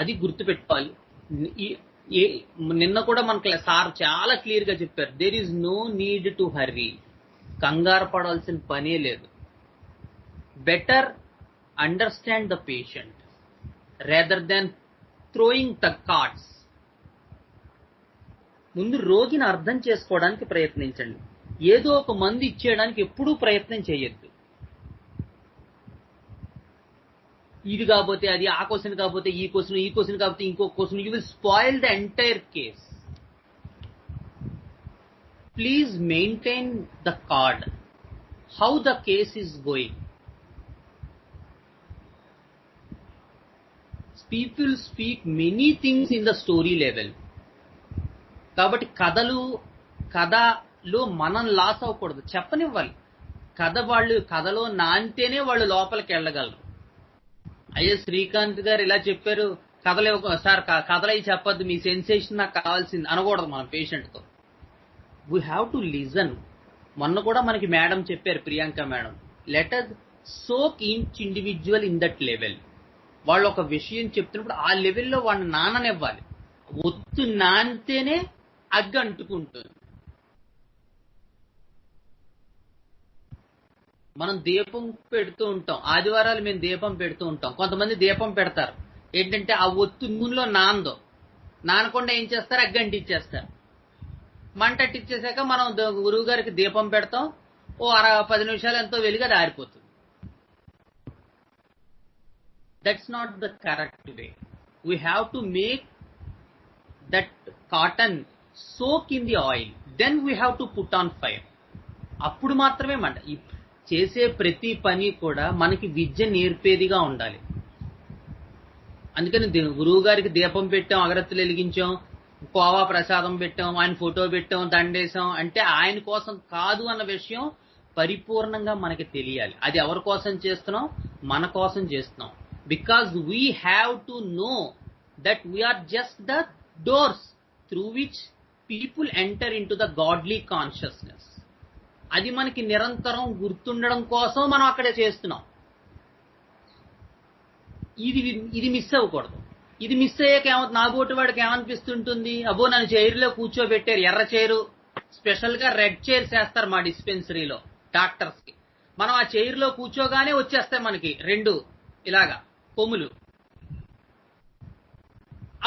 అది గుర్తుపెట్టుకోవాలి. నిన్న కూడా మనకు సార్ చాలా క్లియర్ గా చెప్పారు, there is no need to hurry. కంగారు పడాల్సిన పనే లేదు. Better understand the patient rather than throwing the cards. ముందు రోగిని అర్థం చేసుకోవడానికి ప్రయత్నించండి. ఏదో ఒక మందు ఇచ్చేయడానికి ఎప్పుడూ ప్రయత్నం చేయొద్దు. ఇది కాకపోతే అది, ఆ క్వశ్చన్ కాకపోతే ఈ క్వశ్చన్, ఈ క్వశ్చన్ కాకపోతే ఇంకో question. You will spoil the entire case. Please maintain the card, how the case is going. People speak many things in the story level. కాబట్టి కథలో మనం లాస్ అవ్వకూడదు, చెప్పనివ్వాలి. కథలో నాంతేనే వాళ్ళు లోపలికి వెళ్ళగలరు. అయ్యో శ్రీకాంత్ గారు ఇలా చెప్పారు, సార్ కథలు అవి చెప్పొద్దు, మీ సెన్సేషన్ నాకు కావాల్సింది అనకూడదు మనం పేషెంట్తో. We have to listen. మొన్న కూడా మనకి మేడం చెప్పారు, Priyanka madam, let us soak each individual in that level. వాళ్ళు ఒక విషయం చెప్తున్నప్పుడు ఆ లెవెల్లో వాళ్ళని నాననివ్వాలి. ఒత్తు నానితేనే అగ్గి అంటుకుంటుంది. మనం దీపం పెడుతూ ఉంటాం, ఆదివారాలు మేము దీపం పెడుతూ ఉంటాం. కొంతమంది దీపం పెడతారు, ఏంటంటే ఆ ఒత్తు నూనెలో నానకుండా ఏం చేస్తారు, అగ్గి అంటిచ్చేస్తారు. మంట అట్టిచ్చేసాక మనం గురువు గారికి దీపం పెడతాం, ఓ 10 నిమిషాలు ఎంతో వెలుగు అది ఆరిపోతుంది. That's not the correct way. We have to make that cotton soak in the oil, then we have to put on fire. అప్పుడు మాత్రమే మంట. చేసే ప్రతి పని కూడా మనకి విద్య నేర్పేదిగా ఉండాలి. అందుకని గురువు గారికి దీపం పెట్టాం, అగరత్తులు వెలిగించాం, కోవా ప్రసాదం పెట్టాం, ఆయన ఫోటో పెట్టాం, దండేశాం అంటే ఆయన కోసం కాదు అన్న విషయం పరిపూర్ణంగా మనకి తెలియాలి. అది ఎవరి కోసం చేస్తున్నాం, మన కోసం చేస్తున్నాం. Because we have to know that we are just the doors through which people enter into the godly consciousness. అది మనకి నిరంతరం గుర్తుండడం కోసం మనం అక్కడే చేస్తున్నాం. ఇది మిస్ అవ్వకూడదు. ఇది మిస్ అయ్యాక నాబోటి వాడికి ఏమనిపిస్తుంటుంది, అబ్బో నన్ను చైర్లో కూర్చోబెట్టారు, ఎర్ర చైరు, స్పెషల్ గా రెడ్ చైర్స్ వేస్తారు మా డిస్పెన్సరీలో డాక్టర్స్ కి. మనం ఆ చైర్లో కూర్చోగానే వచ్చేస్తాయి మనకి 2 ఇలాగా కొమ్ములు.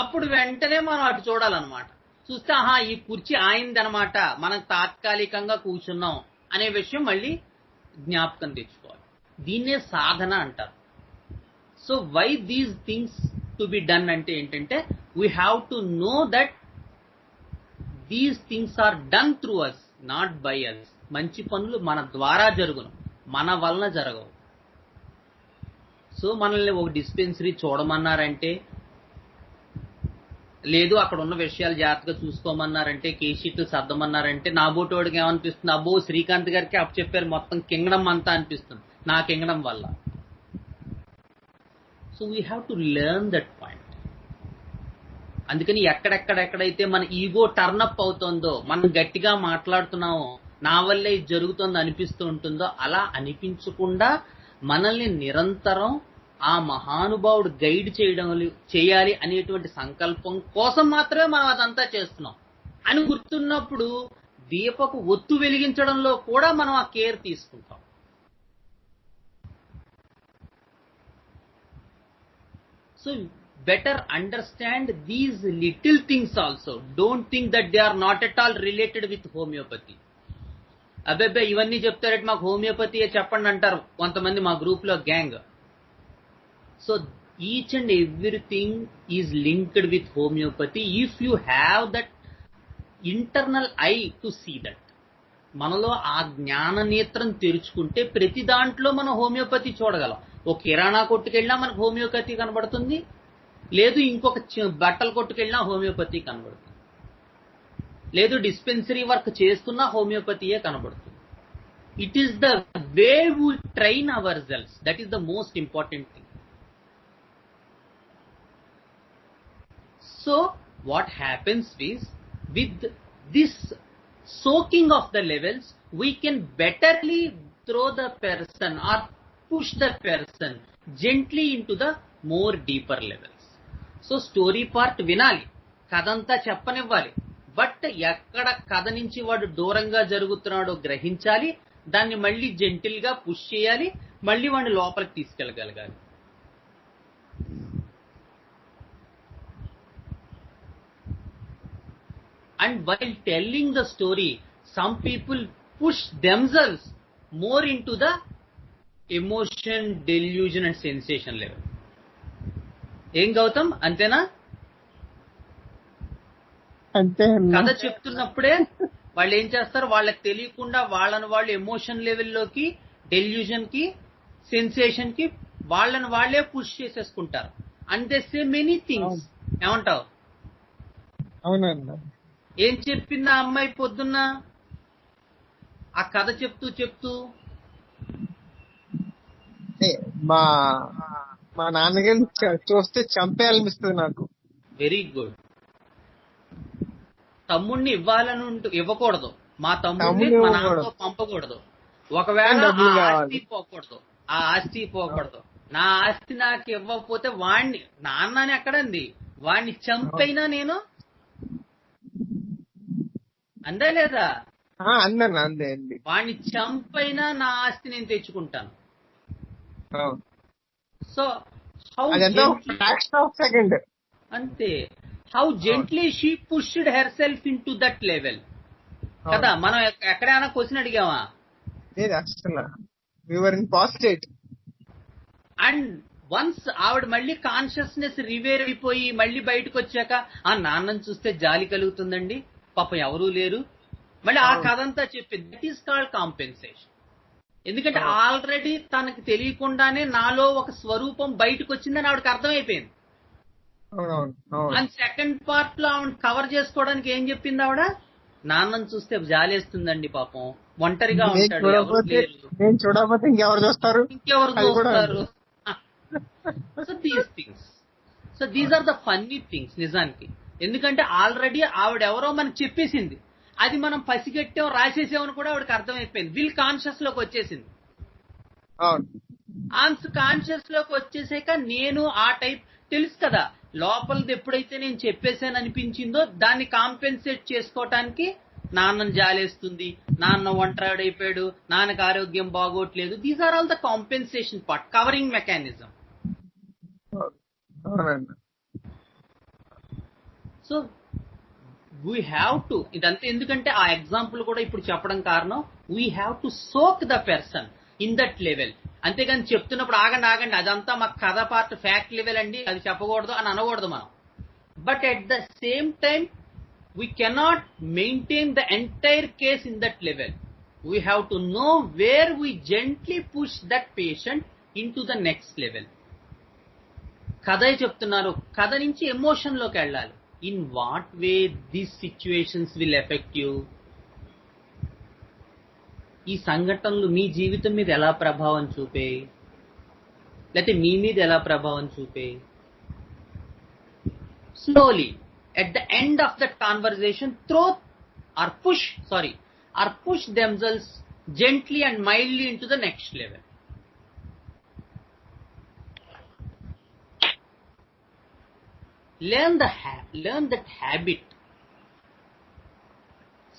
అప్పుడు వెంటనే మనం అటు చూడాలన్నమాట. చూస్తే ఆహా ఈ కుర్చీ ఆయిందనమాట, మనం తాత్కాలికంగా కూర్చున్నాం అనే విషయం మళ్ళీ జ్ఞాపకం తెచ్చుకోవాలి. దీన్నే సాధన అంటారు. So why these things to be done అంటే ఏంటంటే, we have to know that these things are done through us, not by us. మంచి పనులు మన ద్వారా జరుగును, మన వలన జరగవు. సో మనల్ని ఒక డిస్పెన్సరీ చూడమన్నారంటే, లేదు అక్కడ ఉన్న విషయాలు జాగ్రత్తగా చూసుకోమన్నారంటే, కేషీట్లు సర్దమన్నారంటే, నా బోటోడికి ఏమనిపిస్తుంది, అబ్బో శ్రీకాంత్ గారికి అప్పు చెప్పారు మొత్తం కింగ్డమ్ అంతా అనిపిస్తుంది నా కింగ్డమ్ వల్ల. So we have to learn that point. అందుకని ఎక్కడెక్కడైతే మన ఈగో టర్నప్ అవుతుందో, మనం గట్టిగా మాట్లాడుతున్నామో, నా వల్లే ఇది జరుగుతుంది అనిపిస్తూ ఉంటుందో, అలా అనిపించకుండా మనల్ని నిరంతరం ఆ మహానుభావుడు గైడ్ చేయాలి అనేటువంటి సంకల్పం కోసం మాత్రమే మనం అదంతా చేస్తున్నాం అని గుర్తున్నప్పుడు దీపపు ఒత్తు వెలిగించడంలో కూడా మనం ఆ కేర్ తీసుకుంటాం. So better understand these little things also. Don't think that they are not at all related with homeopathy. అబ్బాయి ఇవన్నీ చెప్తారంటే మాకు హోమియోపతియే చెప్పండి అంటారు కొంతమంది మా గ్రూప్ లో gang. So each and everything is linked with homeopathy if you have that internal eye to see that. మనలో ఆ జ్ఞాన నేత్రం తెరుచుకుంటే ప్రతి దాంట్లో మనం హోమియోపతి చూడగలం. ఒక కిరాణా కొట్టుకెళ్ళినా మనకు హోమియోపతి కనబడుతుంది, లేదు ఇంకొక బట్టల కొట్టుకెళ్ళినా హోమియోపతి కనబడుతుంది, లేదు డిస్పెన్సరీ వర్క్ చేస్తున్నా హోమియోపతియే కనబడుతుంది. It is the way we train our cells, that is the most important thing. So what happens is, with this soaking of the levels, we can betterly throw the person or push the person gently into the more deeper levels. So story part వినాలి, కథంతా చెప్పనివ్వాలి, but ఎక్కడ కథ నుంచి వాడు దూరంగా జరుగుతున్నాడో గ్రహించాలి, దాన్ని మళ్ళీ జెంటిల్ గా పుష్ చేయాలి, మళ్ళీ వాడిని లోపలికి తీసుకెళ్ళగలగాలి. And while telling the story, some people push themselves more into the emotion, delusion and sensation level. ఏం గౌతమ్, అంతేనా? అంతే. కథ చెప్తున్నప్పుడే వాళ్ళు ఏం చేస్తారు, వాళ్ళకి తెలియకుండా వాళ్ళని వాళ్ళు ఎమోషన్ లెవెల్లోకి, డెల్యూజన్ కి, సెన్సేషన్ కి వాళ్ళని వాళ్ళే పుష్ చేసేసుకుంటారు. And they say many things. ఏమంటావు? అవునండి. ఏం చెప్పింది ఆ అమ్మాయి పొద్దున్న ఆ కథ చెప్తూ చెప్తూ? మా మా నాన్నగారిని చూస్తే చంపేయాలనిపిస్తుంది నాకు. Very good. తమ్ముడిని ఇవ్వకూడదు, మా తమ్ముడిని మా నాన్నతో పంపకూడదు, ఒకవేళ ఆ ఆస్తి పోకూడదు, ఆ ఆస్తి పోకూడదు. నా ఆస్తి నాకు ఇవ్వకపోతే వాణ్ణి, నాన్నని ఎక్కడంది, వాణ్ణి చంపైనా నేను అందే లేదా? అందే. వాణ్ణి చంపైనా నా ఆస్తి నేను తెచ్చుకుంటాను. సో హౌ సెకండ్ అంతే. How gently she pushed herself into that level కదా. మనం ఎక్కడైనా క్వశ్చన్ అడిగామా? అండ్ వన్స్ ఆవిడ మళ్ళీ కాన్షియస్నెస్ రివేర్ అయిపోయి మళ్ళీ బయటకు వచ్చాక, ఆ నాన్నని చూస్తే జాలి కలుగుతుందండి, పాపం ఎవరూ లేరు, మళ్ళీ ఆ కథ అంతా చెప్పింది. That is called compensation. ఎందుకంటే ఆల్రెడీ తనకి తెలియకుండానే నాలో ఒక స్వరూపం బయటకు వచ్చిందని ఆవిడకి అర్థమైపోయింది. అండ్ సెకండ్ పార్ట్ లో ఆవిడ కవర్ చేసుకోవడానికి ఏం చెప్పింది ఆవిడ? నాన్నని చూస్తే జాలేస్తుందండి, పాపం ఒంటరిగా ఉంటాడు, ఎవరు లేరు, ఇంకెవరు చూస్తారు. So these things, so these are the funny things నిజానికి. ఎందుకంటే ఆల్రెడీ ఆవిడెవరో మనకు చెప్పేసింది, అది మనం పసిగట్టాం, రాసేసామని కూడా ఆవిడకి అర్థమైపోయింది. వీల్ కాన్షియస్ లోకి వచ్చేసింది. కాన్షియస్ లోకి వచ్చేసాక నేను ఆ టైప్ తెలుసు కదా, లోపలది ఎప్పుడైతే నేను చెప్పేసాను అనిపించిందో దాన్ని కాంపెన్సేట్ చేసుకోవటానికి నాన్నను జాలేస్తుంది, నాన్న ఒంటరిడైపోయాడు, నాన్నకు ఆరోగ్యం బాగోట్లేదు. These are all the compensation part, covering mechanism. So we have to, ఇదంతా ఎందుకంటే ఆ ఎగ్జాంపుల్ కూడా ఇప్పుడు చెప్పడం కారణం, we have to soak the person in that level. అంతేగాని చెప్తున్నప్పుడు ఆగండి అదంతా మాకు కథ పార్ట్ ఫ్యాక్ట్ లెవెల్ అండి, అది చెప్పకూడదు అని అనకూడదు మనం. But at the same time we cannot maintain the entire case in that level. We have to know where we gently push that patient in to the next level. కథ చెప్తున్నారు, కథ నుంచి ఎమోషన్ లోకి వెళ్ళాలి. In what way these situations will affect you? ఈ సంఘటనలు మీ జీవితం మీద ఎలా ప్రభావం చూపే, లేకపోతే మీ మీద ఎలా ప్రభావం చూపే? Slowly, at the end of that conversation, push themselves gently and mildly into the next level. Learn that habit.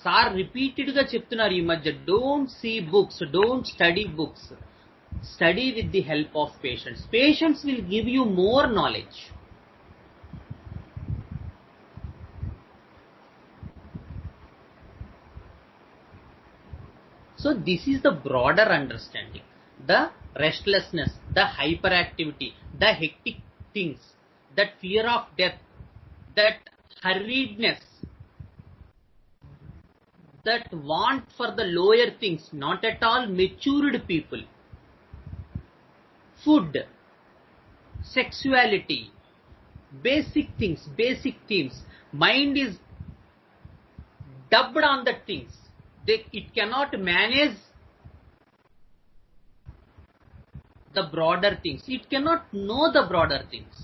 Sir repeated గా చెప్తున్నారు ఈ మధ్య, don't see books, don't study books, study with the help of patients. Patients will give you more knowledge. So this is the broader understanding. The restlessness, the hyperactivity, the hectic things, that fear of death, that hurriedness, that want for the lower things, not at all matured people. Food, sexuality, basic themes. Mind is dubbed on the things. It cannot manage the broader things. It cannot know the broader things.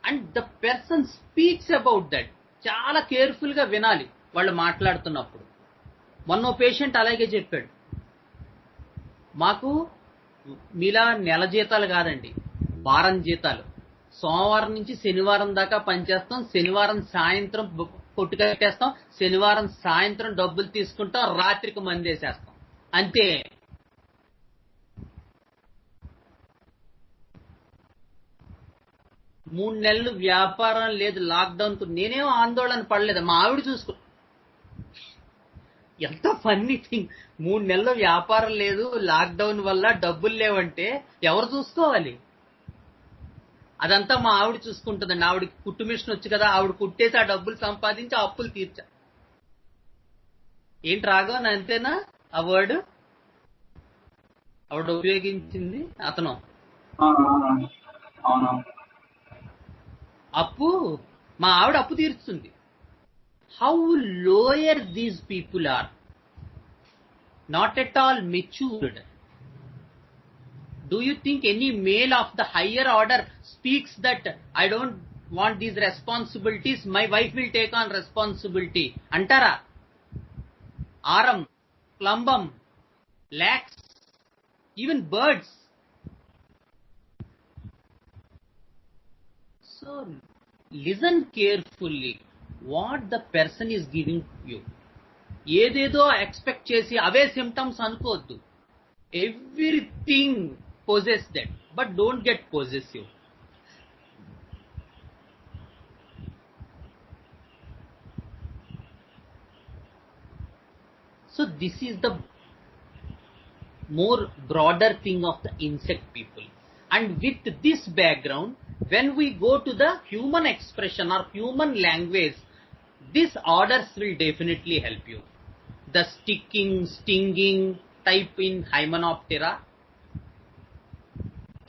And the person speaks about that. చాలా careful గా వినాలి వాళ్ళు మాట్లాడుతున్నప్పుడు. మొన్న patient అలాగే చెప్పాడు, మాకు మీలా నెల జీతాలు కాదండి, వారం జీతాలు. సోమవారం నుంచి శనివారం దాకా పనిచేస్తాం, శనివారం సాయంత్రం కొట్టు కట్టేస్తాం, శనివారం సాయంత్రం డబ్బులు తీసుకుంటాం, రాత్రికి మందేసేస్తాం, అంతే. మూడు నెలలు వ్యాపారం లేదు, లాక్డౌన్ కు నేనేం ఆందోళన పడలేదు, మా ఆవిడ చూసుకో. ఎంత ఫన్నీ థింగ్, 3 నెలలు వ్యాపారం లేదు, లాక్డౌన్ వల్ల డబ్బులు లేవంటే ఎవరు చూసుకోవాలి? అదంతా మా ఆవిడ చూసుకుంటుందండి. ఆవిడకి కుట్టు మిషన్ వచ్చు కదా, ఆవిడ కుట్టేసి ఆ డబ్బులు సంపాదించి ఆ అప్పులు తీర్చా. ఏంటి రాఘవన్, అంతేనా ఆ వర్డ్ ఆవిడ ఉపయోగించింది? అతను అప్పు, మా ఆవిడ అప్పు తీరుస్తుంది. How lower these people are, not at all matured. Do you think any male of the higher order speaks that I don't want these responsibilities, my wife will take on responsibility antara? Aram, plumbum, lax, even birds. So listen carefully what the person is giving you. ఏదేదో expect చేసి అవే symptoms అనుకోవద్దు. Everything possess that, but don't get possessive. So this is the more broader thing of the insect people. And with this background, when we go to the human expression or human language, these orders will definitely help you. The sticking, stinging type in Hymenoptera,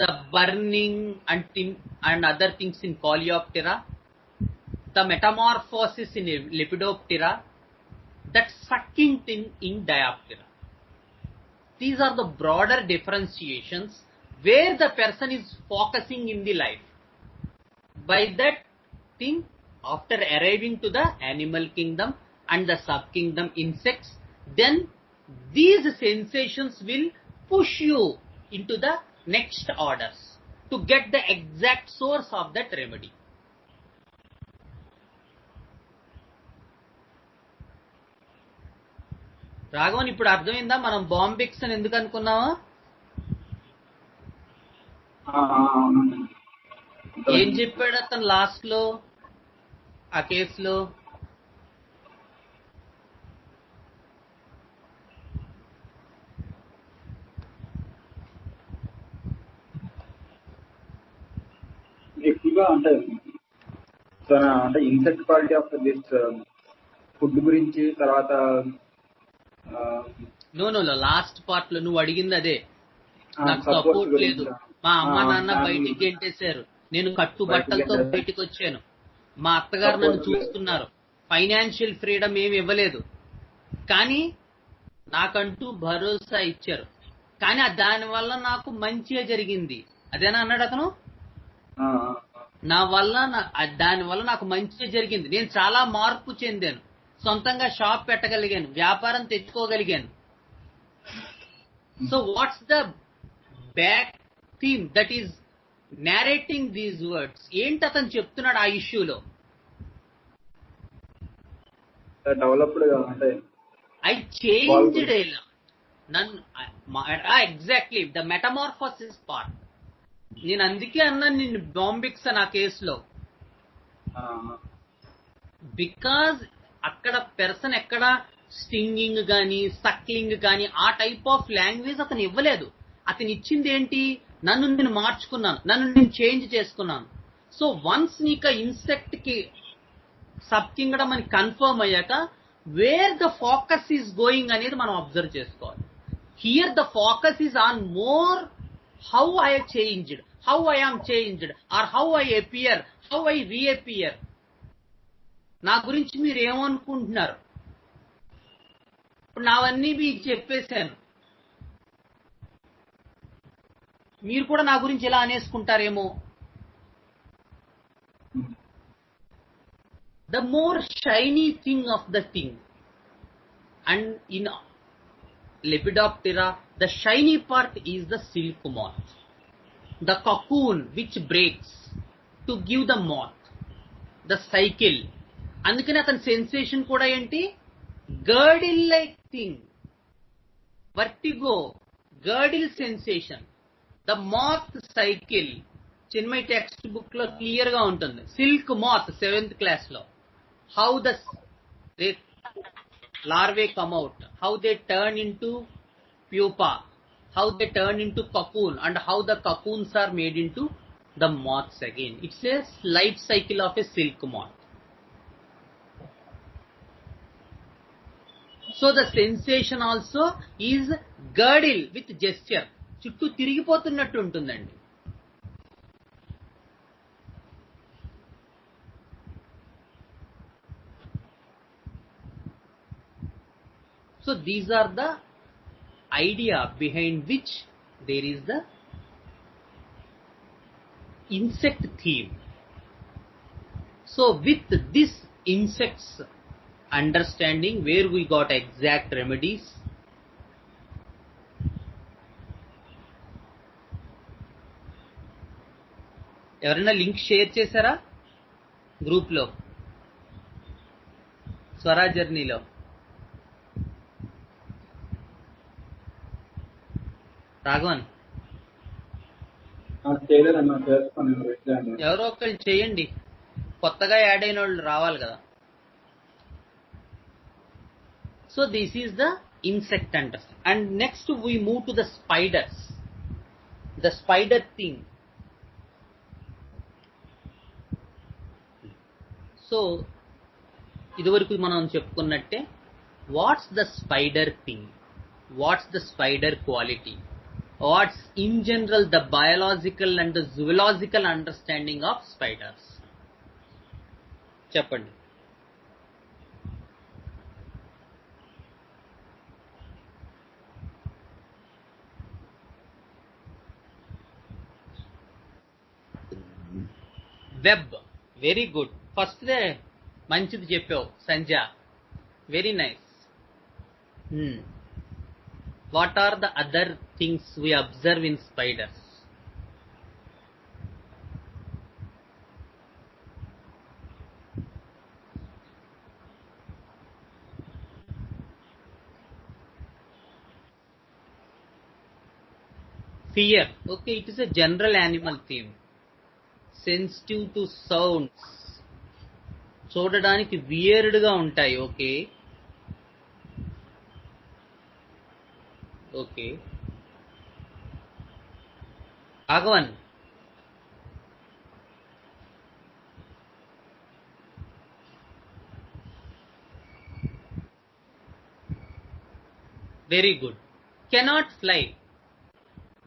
the burning and other things in Coleoptera, the metamorphosis in Lepidoptera, that sucking thing in Dioptera. These are the broader differentiations where the person is focusing in the life. By that thing, after arriving to the animal kingdom and the subkingdom insects, then these sensations will push you into the next orders to get the exact source of that remedy. Raghavan, ఇప్పుడు అర్థమైందా మనం Bombyx అని ఎందుకు అనుకున్నావా? ఏం చెప్పాడు అతను last లో ఆ కేసులో? ఎక్కువగా అంటే insect quality of this food గురించి, తర్వాత నో లాస్ట్ పార్ట్ లో నువ్వు అడిగింది అదే. నాకు సపోర్ట్ లేదు, మా అమ్మ నాన్న బయటికి గెంటేశారు, నేను కట్టుబట్టలతో బయటికి వచ్చాను, మా అత్తగారు నన్ను చూస్తున్నారు, ఫైనాన్షియల్ ఫ్రీడమ్ ఏమి ఇవ్వలేదు, కానీ నాకంటూ భరోసా ఇచ్చారు, కానీ దానివల్ల నాకు మంచిగా జరిగింది. అదేనా అన్నాడు అతను? దానివల్ల నాకు మంచిగా జరిగింది, నేను చాలా మార్పు చెందాను, సొంతంగా షాప్ పెట్టగలిగాను, వ్యాపారం తెచ్చుకోగలిగాను. So what's the back theme that is narrating these words? ఏంటి అతను చెప్తున్నాడు ఆ ఇష్యూలో? డెవలప్డ్ అంటే I changed exactly the metamorphosis part. నేను అందుకే అన్నాను నిన్ను బాంబిక్స్ అని ఆ కేసులో. బికాజ్ అక్కడ పెర్సన్ ఎక్కడ స్టింగింగ్ కానీ సక్లింగ్ కానీ ఆ టైప్ ఆఫ్ లాంగ్వేజ్ అతను ఇవ్వలేదు. అతను ఇచ్చింది ఏంటి? నన్ను నేను మార్చుకున్నాను, నన్ను నేను చేంజ్ చేసుకున్నాను. సో వన్స్ నీకు ఇన్సెక్ట్ కి సబ్ కింగ్డమ్ అని కన్ఫర్మ్ అయ్యాక where the focus is going అనేది మనం అబ్జర్వ్ చేసుకోవాలి. Here the focus is on more how I changed, how I am changed, or how I appear, how I reappear. నా గురించి మీరు ఏమనుకుంటున్నారు? ఇప్పుడు నావన్నీ మీకు చెప్పేశాను, మీరు కూడా నా గురించి ఎలా అనేసుకుంటారేమో. The more shiny thing of the thing, and in Lepidoptera The shiny part is the silk moth. The cocoon which breaks to give the moth. The cycle. అందుకని అతని సెన్సేషన్ కూడా ఏంటి, girdle like thing, vertigo, girdle sensation. The math cycle Chinmay text book లో clear గా ఉంటుంది. Silk మాత్ 7th class లో, how the larvae come out, how they turn into pupa, how they turn into cocoon, and how the cocoons are made into the moths again. It's a life cycle of a silk moth. So the sensation also is girdle with gesture. చుట్టూ తిరిగిపోతున్నట్టు ఉంటుందండి. So these are the idea behind which there is the insect theme. So with this insects understanding, where we got exact remedies, ఎవరైనా link share చేశారా group లో, స్వరాజ్ జర్నీలో? రాఘవన్ చేయలేదన్నా, చేస్తాను నేను. ఎవరో ఒకళ్ళు చేయండి, కొత్తగా యాడ్ అయిన వాళ్ళు రావాలి కదా. So this is the insect understand. And next we move to the spiders. The spider thing. So ఇదివరకు మనం చెప్పుకున్నట్టే, what's the spider thing, what's the spider quality, what's in general the biological and the zoological understanding of spiders, చెప్పండి. Web, very good. First దే మంచిది చెప్పావు Sanja, very nice. What are the other things we observe in spiders? Fear. Okay, it is a general animal theme. Sensitive to sounds. చూడడానికి weird గా ఉంటాయి. Okay okay. Raghavan, very good. Cannot fly.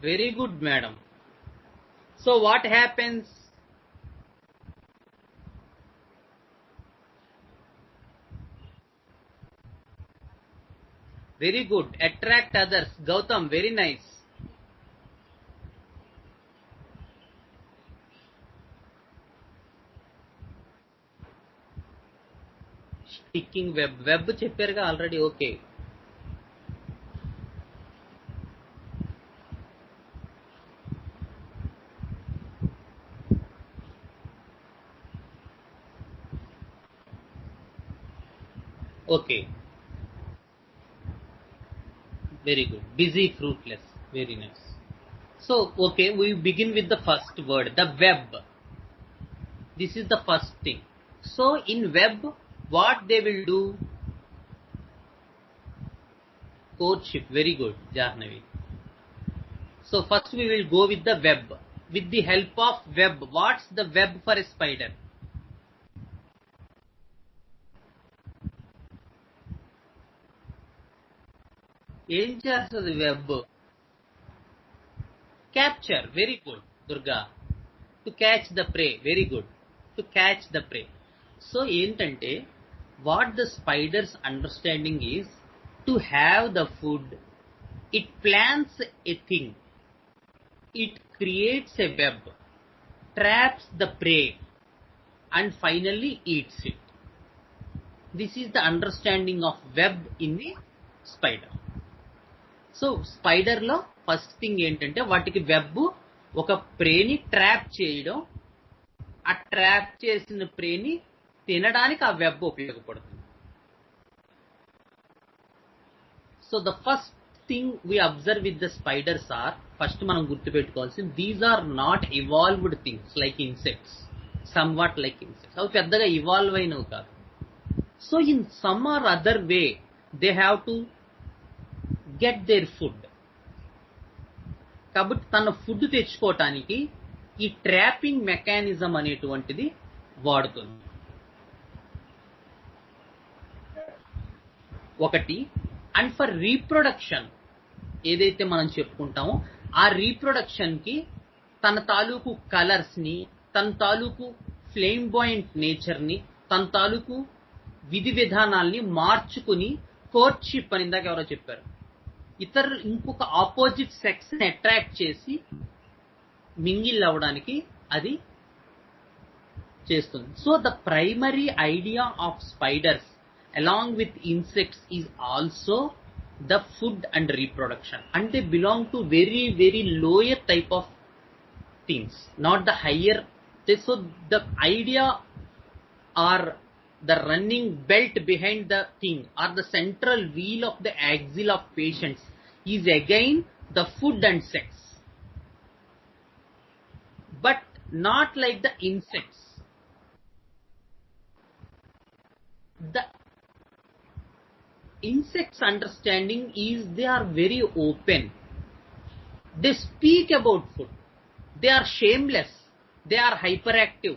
Very good, madam. So what happens? Very good. Attract others. Gautam, very nice. Sticking web. Web చెప్పారుగా already. Okay. Okay, very good. Busy, fruitless. Very nice. So okay, we begin with the first word, the web. This is the first thing. So in web, what they will do? Courtship. Very good, Jahnavi. So first we will go with the web. With the help of web, what's the web for a spider? ఏం చేస్తుంది web? Capture. Very good Durga. To catch the prey. Very good, to catch the prey. So ఏంటంటే, what the spiders understanding is to have the food. It plans a thing, it creates a web, traps the prey, and finally eats it. This is the understanding of web in the spider. So spider లో first thing ఏంటంటే వాటికి web ఒక ప్రేని trap చేయడం, ఆ trap చేసిన ప్రేని తినడానికి ఆ web ఉపయోగపడుతుంది. So the first thing we observe with the spiders are, first మనం గుర్తుపెట్టుకోవాల్సింది, these are not evolved things like insects, somewhat like insects. అవి పెద్దగా ఇవాల్వ్ అయినవి కాదు. So in some or other way they have to get their food. కాబట్టి తన food తెచ్చుకోవటానికి ఈ trapping mechanism అనేటువంటిది వాడుతుంది. ఒకటి, అండ్ ఫర్ రీప్రొడక్షన్ ఏదైతే మనం చెప్పుకుంటామో ఆ రీప్రొడక్షన్ కి తన తాలూకు కలర్స్ ని, తన తాలూకు ఫ్లేమ్ బాయింట్ నేచర్ ని, తన తాలూకు విధి విధానాల్ని మార్చుకుని కోర్ట్షిప్ అని ఇందాక ఎవరో చెప్పారు, ఇతరులు ఇంకొక ఆపోజిట్ సెక్స్ ని అట్రాక్ట్ చేసి మింగిల్ అవ్వడానికి అది చేస్తుంది. So the primary idea of spiders along with insects is also the food and reproduction, and they belong to very very lower type of things, not the higher. So the idea or the running belt behind the thing or the central wheel of the axle of patients is again the food and sex, but not like the insects. The insects understanding is they are very open, they speak about food, they are shameless, they are hyperactive,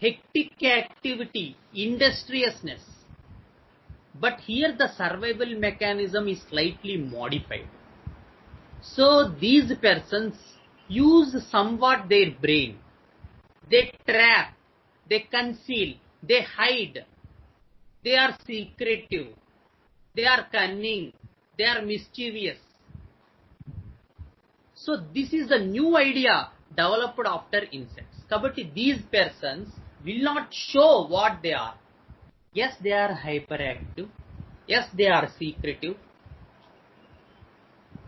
hectic activity, industriousness, but here the survival mechanism is slightly modified. So these persons use somewhat their brain, they trap, they conceal, they hide, they are secretive, they are cunning, they are mischievous. So this is the new idea developed after insects. Kabatti these persons will not show what they are. Yes, they are hyperactive, yes they are secretive,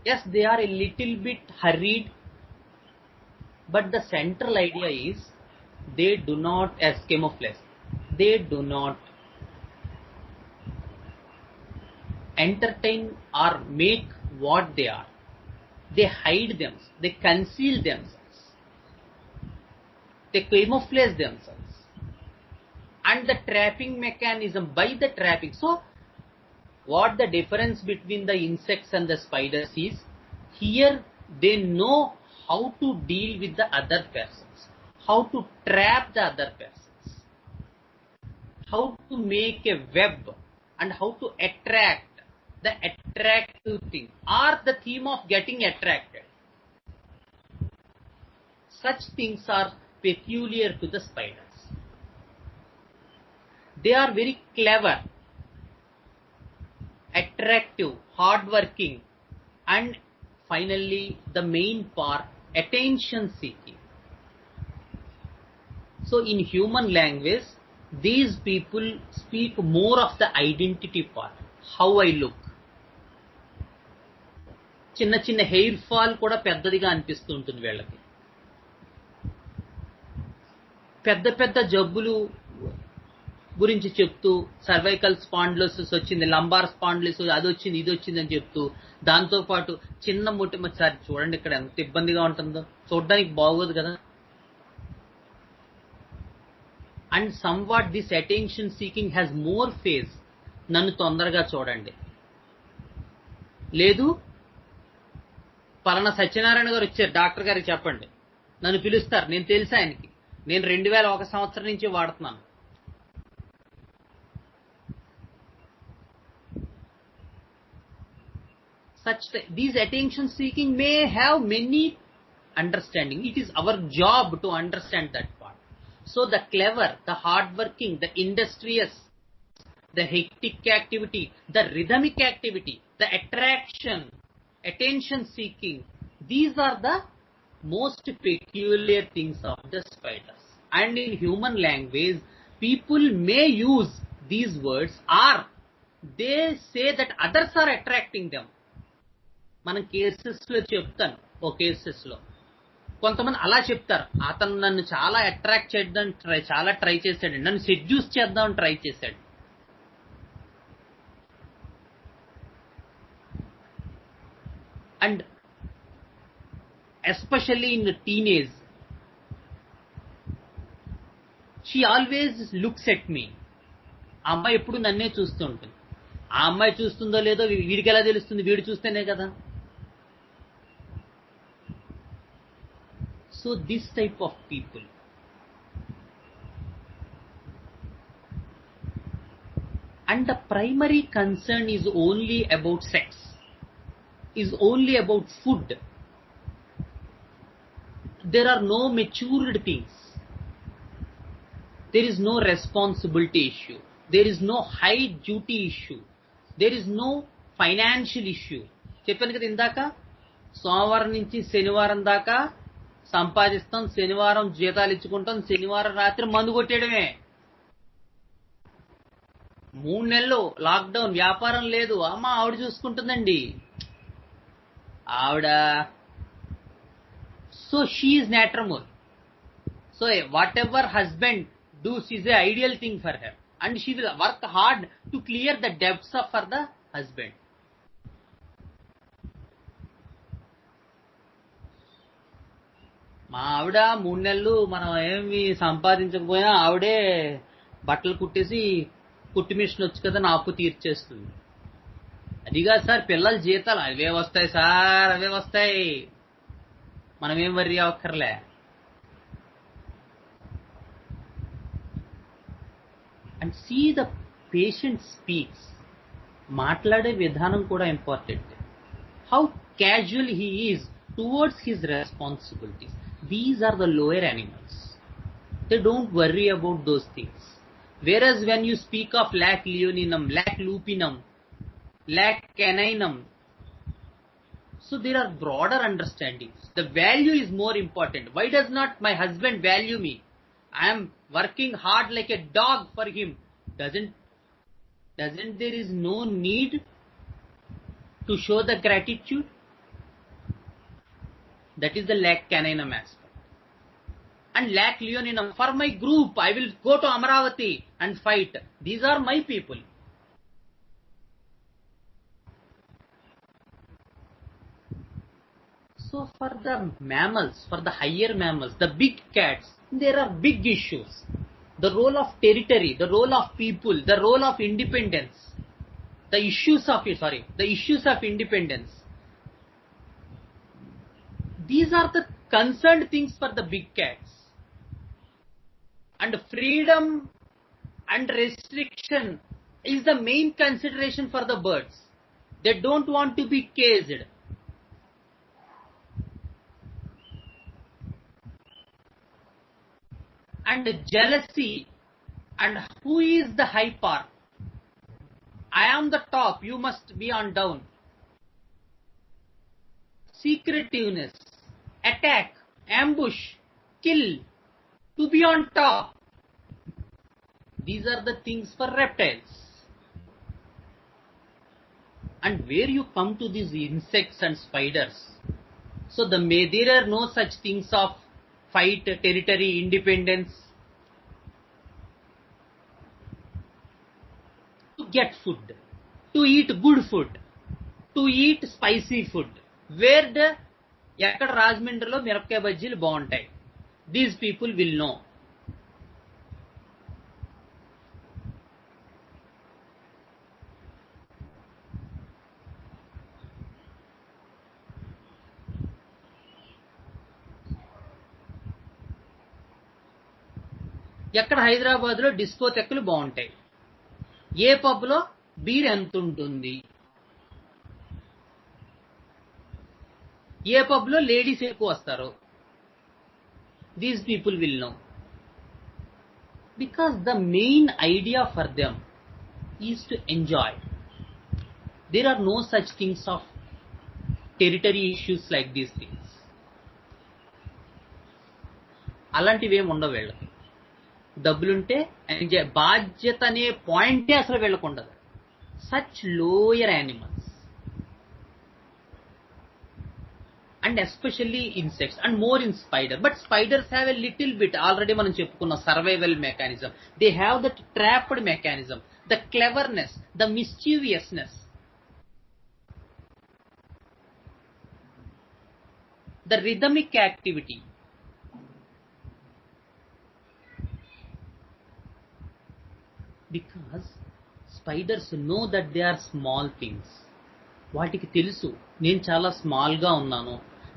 yes they are a little bit hurried, but the central idea is they do not, as camouflage, they do not entertain or make what they are. They hide themselves, they conceal themselves, they camouflage themselves, and the trapping mechanism, by the trapping. So what the difference between the insects and the spiders is, here they know how to deal with the other persons, how to trap the other persons, how to make a web, and how to attract the attractive thing or the theme of getting attracted. Such things are peculiar to the spiders. They are very clever, attractive, hardworking, and finally the main part, attention seeking. So in human language these people speak more of the identity part, how I look. చిన్న చిన్న hair fall కూడా పెద్దదిగా అనిపిస్తూ ఉంటుంది వీళ్ళకి. పెద్ద పెద్ద జబ్బులు గురించి చెప్తూ సర్వైకల్ స్పాండిలోసిస్ వచ్చింది, లంబార్ స్పాండిలోసిస్ అది వచ్చింది ఇది వచ్చింది అని చెప్తూ, దాంతో పాటు చిన్న మొట్టమొదటిసారి చూడండి ఇక్కడ ఎంత ఇబ్బందిగా ఉంటుందో, చూడడానికి బాగోదు కదా. And some what this attention seeking has more phase, నన్ను తొందరగా చూడండి, లేదు పలానా సత్యనారాయణ గారు వచ్చారు డాక్టర్ గారికి చెప్పండి, నన్ను పిలుస్తారు, నేను తెలుసు ఆయనకి, నేను 2001 సంవత్సరం నుంచి వాడుతున్నాను. These attention seeking may have many understanding. It is our job to understand that part. So the clever, the hardworking, the industrious, the hectic activity, the rhythmic activity, the attraction, attention seeking, these are the most peculiar things of the spiders. And in human language people may use these words, or they say that others are attracting them. మనం కేసెస్లో చెప్తాను. ఓ కేసెస్లో కొంతమంది అలా చెప్తారు, అతను నన్ను చాలా అట్రాక్ట్ చేయడం చాలా ట్రై చేశాడు, నన్ను సెడ్యూస్ చేద్దామని ట్రై చేశాడు. And especially in the teenage she always looks at me. ఆ అమ్మాయి ఎప్పుడు నన్నే చూస్తూ ఉంటుంది. ఆ అమ్మాయి చూస్తుందో లేదో వీడికి ఎలా తెలుస్తుంది? వీడు చూస్తేనే కదా. So this type of people. And the primary concern is only about sex, is only about food. There are no matured things. There is no responsibility issue. There is no high duty issue. There is no financial issue. చెప్పాను కదా ఇందాక, సోమవారం నుంచి శనివారం దాకా సంపాదిస్తాం, శనివారం జీతాలు ఇచ్చుకుంటాం, శనివారం రాత్రి మందు కొట్టేయడమే. 3 నెలలు లాక్డౌన్, వ్యాపారం లేదు, అమ్మ ఆవిడ చూసుకుంటుందండి ఆవిడ. సో షీ ఈజ్ నేట్రమోర్. So whatever husband does is a ideal thing for her, and she will work hard to clear the debts of for the husband. మా ఆవిడ 3 నెలలు మనం ఏమి సంపాదించకపోయినా ఆవిడే బట్టలు కుట్టేసి కుట్టు మిషన్ వచ్చు కదా నా అప్పు తీర్చేస్తుంది. అదిగా సార్ పిల్లల జీతాలు అవే వస్తాయి సార్, అవే వస్తాయి, మనమేం వర్రీ అవ్వక్కర్లే. And see the patient speaks. మాట్లాడే విధానం కూడా important. How casual he is towards his responsibilities. These are the lower animals. They don't worry about those things. Whereas when you speak of lac leoninum, lac lupinum, lac caninum, so there are broader understandings. The value is more important. Why does not my husband value me? I am working hard like a dog for him. Doesn't there is no need to show the gratitude? That is the lac caninum aspect. And lac leoninum, for my group I will go to Amaravati and fight. These are my people. So for the mammals, for the higher mammals, the big cats, there are big issues. The role of territory, the role of people, the role of independence, the issues of independence. These are the concerned things for the big cats. And freedom and restriction is the main consideration for the birds. They don't want to be caged. And jealousy, and who is the high part? I am the top, you must be on down. Secretiveness, attack, ambush, kill, to be on top. These are the things for reptiles. And where you come to these insects and spiders, so there are no such things of fight, territory, independence. To get food, to eat good food, to eat spicy food. Where the ఎక్కడ రాజమండ్రిలో మిరపకాయ బజ్జీలు బాగుంటాయి, these people will know. ఎక్కడ హైదరాబాద్లో డిస్కోటెక్లు బాగుంటాయి, ఏ పబ్లో beer ఎంత ఉంటుంది, ఏ పబ్లో లేడీస్ ఎక్కువ వస్తారు. These people will know. Because the main idea for them is to enjoy. There are no such things of territory issues like these things. అలాంటివి ఏమి ఉండవు వీళ్ళకి. డబ్బులుంటే ఎంజాయ్, బాధ్యత అనే పాయింటే అసలు వీళ్ళకు ఉండదు. Such lower animals. and especially insects and more in spider. But spiders have a little bit, already మనం చెప్పుకున్న survival mechanism. They have that trapped mechanism, the cleverness, the mischievousness, the rhythmic activity. Because spiders know that they are small things. వాటికి తెలుసు నేను చాలా స్మాల్గా ఉన్నాను,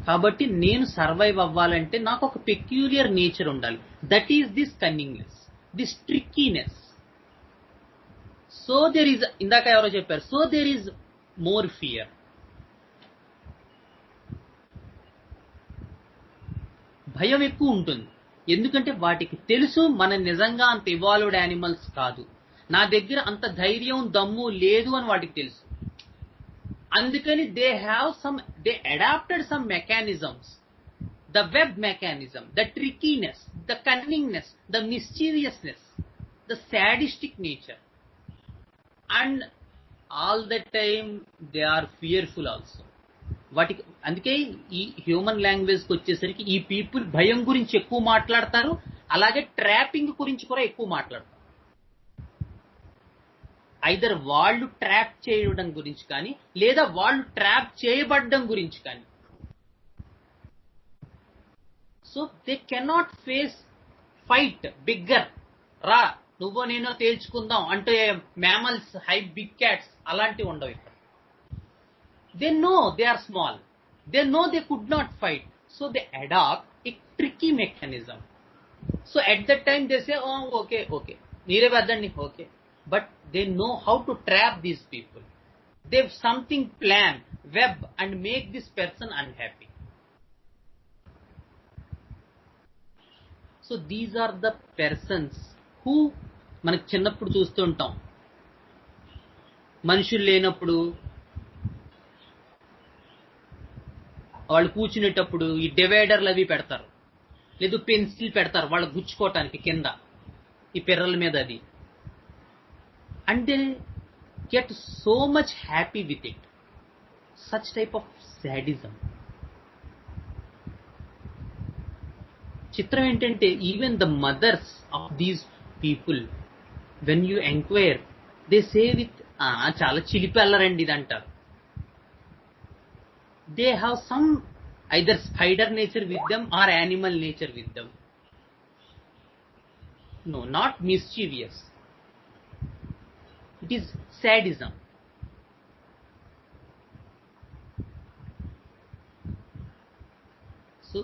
కాబట్టి నేను survive అవ్వాలంటే నాకు ఒక పెక్యూలియర్ నేచర్ ఉండాలి. That is this cunningness, this trickiness. So there is, ఇందాక ఎవరో చెప్పారు, so there is more fear. భయం ఎక్కువ ఉంటుంది, ఎందుకంటే వాటికి తెలుసు మనం నిజంగా అంత ఇవాల్వ్డ్ యానిమల్స్ కాదు, నా దగ్గర అంత ధైర్యం దమ్ము లేదు అని వాటికి తెలుసు. అందుకని they adapted some mechanisms, the web mechanism, the trickiness, the cunningness, the mischievousness, the sadistic nature, and all the time they are fearful also. వాటికి అందుకే ఈ హ్యూమన్ లాంగ్వేజ్కి వచ్చేసరికి ఈ పీపుల్ భయం గురించి ఎక్కువ మాట్లాడతారు, అలాగే ట్రాపింగ్ గురించి కూడా ఎక్కువ మాట్లాడతారు. ఐదర్ వాళ్ళు ట్రాప్ చేయడం గురించి కానీ, లేదా వాళ్ళు ట్రాప్ చేయబడడం గురించి కానీ. So they cannot face fight bigger, రా నువ్వో నేనో తేల్చుకుందాం అంటే మ్యామల్స్, హై బిగ్ క్యాట్స్ అలాంటివి ఉండవు ఇక్కడ. They know they are small, they know they could not fight, so they adapt a tricky mechanism. So at that time they say okay okay మీరే వద్దండి, okay, but they know how to trap these people. They have something plan, web, and make this person unhappy. So these are the persons who మనకు చిన్నప్పుడు చూస్తూ ఉంటాం, మనుషులు లేనప్పుడు వాళ్ళు కూర్చునేటప్పుడు ఈ డివైడర్లు అవి పెడతారు, లేదు పెన్సిల్ పెడతారు వాళ్ళు గుచ్చుకోవటానికి కింద ఈ పిర్రల మీద, అది. And they get so much happy with it. Such type of sadism. చిత్రం ఏంటంటే even the mothers of these people, when you enquire, they say with చాలా చిలిపెల్లరండి ఇది అంటారు. They have some either spider nature with them or animal nature with them. No, not mischievous. It is sadism. So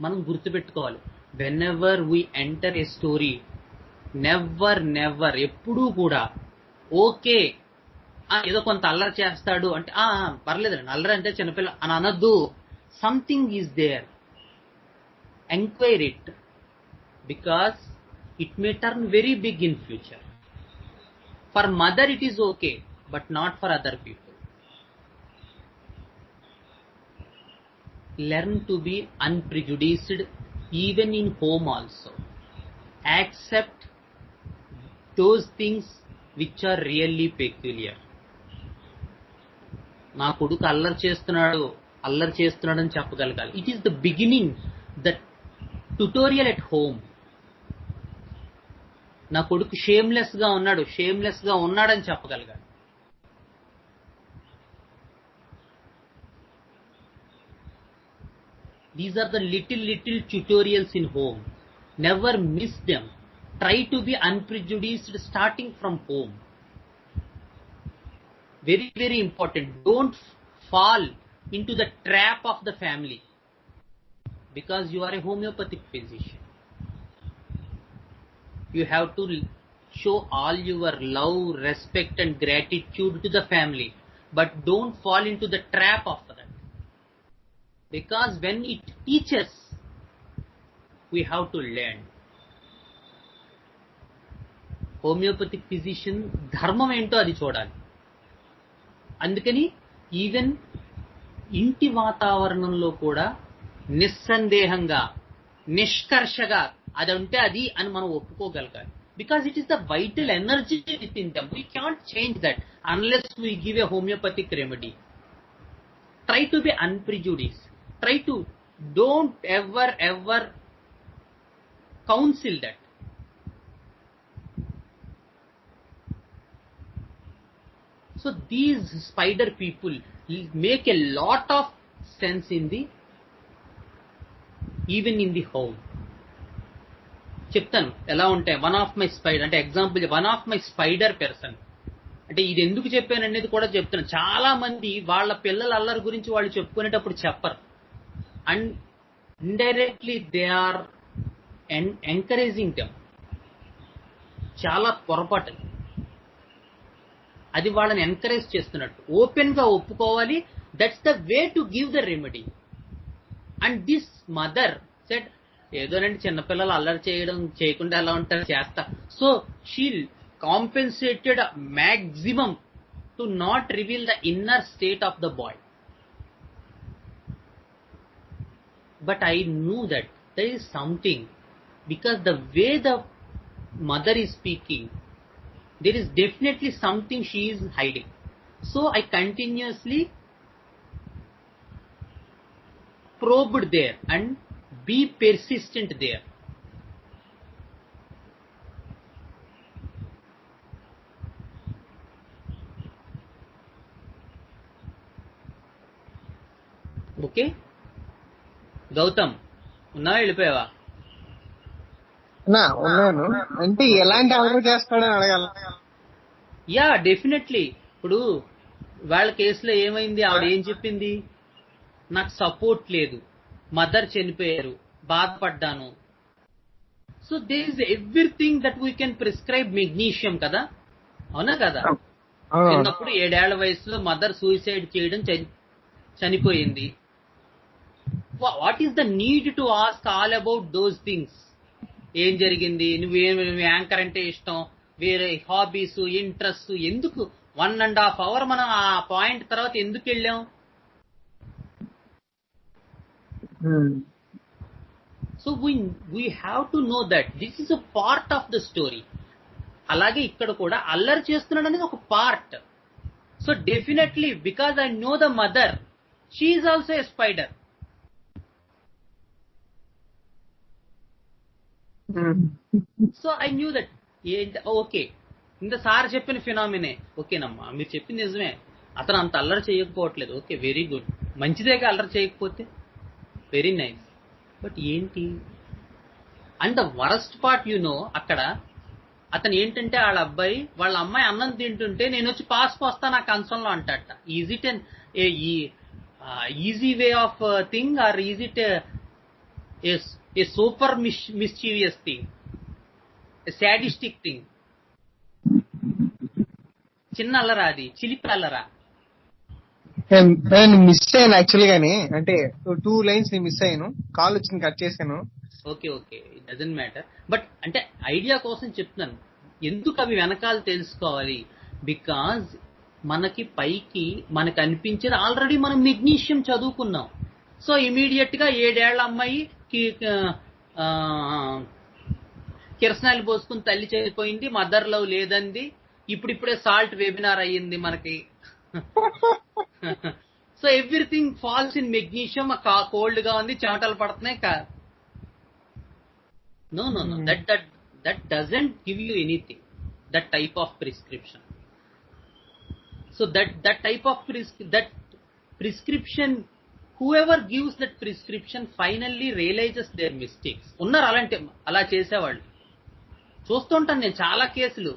మనం గుర్తుపెట్టుకోవాలి, whenever we enter a story, never ఎప్పుడూ కూడా okay ఏదో కొంత అల్లరి చేస్తాడు అంటే పర్లేదండి, అల్లరి అంటే చిన్నపిల్ల అని అనద్దు. Something is there, enquire it, because it may turn very big in future. For mother it is okay, but not for other people. Learn to be unprejudiced even in home also. Accept those things which are really peculiar. నా కొడుకు అల్లరి చేస్తున్నాడు అని చెప్పగలగాలి. It is the beginning, the tutorial at home. నా కొడుకు shameless గా ఉన్నాడని చెప్పగలగాలి. These are the little tutorials in home. Never miss them. Try to be unprejudiced starting from home. Very important. Don't fall into the trap of the family, because you are a homeopathic physician. You have to show all your love, respect and gratitude to the family, but don't fall into the trap of that, because when it teaches, we have to learn. Homeopathic physician ధర్మం ఏంటో అది చూడాలి. అందుకని even ఇంటి వాతావరణంలో కూడా నిస్సందేహంగా, నిష్కర్షగా అది ఉంటే అది అని మనం ఒప్పుకోగలగాలి. Because it is the vital energy within them. We can't change that unless we give a homeopathic remedy. Try to be unprejudiced. try to, don't ever counsel that. So these spider people make a lot of sense even in the home. చెప్తాను ఎలా ఉంటాయి. One of my spider అంటే example, one of my spider person అంటే ఇది ఎందుకు చెప్పాను అనేది కూడా చెప్తాను. చాలా మంది వాళ్ళ పిల్లల అల్లరి గురించి వాళ్ళు చెప్పుకునేటప్పుడు చెప్పరు, and indirectly they are encouraging them. చాలా పొరపాటు, అది వాళ్ళని ఎంకరేజ్ చేస్తున్నట్టు. ఓపెన్ గా ఒప్పుకోవాలి, that's the way to give the remedy. And this mother said, ఏదోనండి చిన్నపిల్లలు అల్లరి చేయకుండా ఎలా ఉంటారు, చేస్తా. So she compensated maximum to not reveal the inner state of the boy. But I know that there is something, because the way the mother is speaking, there is definitely something she is hiding. So I continuously probed there and be persistent there. Okay, Gautam ఉన్నా వెళ్ళిపోయావా? ఉన్నాను. అంటే ఎలాంటి order చేస్తాడని అడగాల. Yeah definitely. ఇప్పుడు వాళ్ళ కేసులో ఏమైంది, ఆవిడ ఏం చెప్పింది, నాకు సపోర్ట్ లేదు, మదర్ చనిపోయారు, బాధపడ్డాను. So there is everything that we can prescribe magnesium కదా, అవునా కదా? చిన్నప్పుడు 7 ఏళ్ల వయసులో మదర్ సూసైడ్ చేయడం, చనిపోయింది. What is the need to ask all about those things? ఏం జరిగింది, నువ్వు యాంకర్ అంటే ఇష్టం, వేరే హాబీస్, ఇంట్రెస్ట్, ఎందుకు 1.5 hours మనం ఆ పాయింట్ తర్వాత ఎందుకు వెళ్ళాం? So we have to know that this is a part of the story. అలాగే ఇక్కడ కూడా అల్లరి చేస్తున్నాడు అనేది ఒక part. So definitely because I know the mother, she is also a spider. So I knew that. Okay, ఇంత sir చెప్పిన ఫినామినే ఓకేనమ్మా, మీరు చెప్పింది నిజమే, అతను అంత అల్లరి చేయకపోవట్లేదు, ఓకే వెరీ గుడ్, మంచిదేగా అల్లరి చేయకపోతే, వెరీ నైస్. బట్ ఏంటి, అండ్ ద వరస్ట్ పార్ట్ అక్కడ అతను ఏంటంటే వాళ్ళ అమ్మాయి అన్నం తింటుంటే నేను వచ్చి పాస్ పోస్తాను ఆ కంచంలో అంటాట. Is it an easy way of thing, or is it a super mischievous thing, sadistic thing? చిన్న అల్లరా, అది చిలిపి అల్లరా? నేను మిస్ అయ్యాను యాక్చువల్ గాని, అంటే 2 lines మిస్ అయ్యాను, కాల్ వచ్చింది కట్ చేశాను. Okay it doesn't matter. But అంటే ఐడియా కోసం చెప్తున్నాను, ఎందుకు అవి వెనకాల తెలుసుకోవాలి. బికాజ్ మనకి పైకి మనకు అనిపించేది ఆల్రెడీ మనం మెగ్నీషియం చదువుకున్నాం. సో ఇమీడియట్ గా 7 ఏళ్ల అమ్మాయికి కిరసనాయిలు పోసుకుని తల్లి చనిపోయింది, మదర్ లవ్ లేదంది, ఇప్పుడిప్పుడే సాల్ట్ వెబినార్ అయ్యింది మనకి. So everything falls in magnesium. Cold గా ఉంది, చెమటలు పడుతున్నాయి. No, that doesn't give you anything, that type of prescription. So that type of prescription, whoever gives that prescription finally realizes their mistakes. ఉన్నారు అలా చేసేవాళ్ళు, చూస్తుంటాను నేను చాలా కేసులు.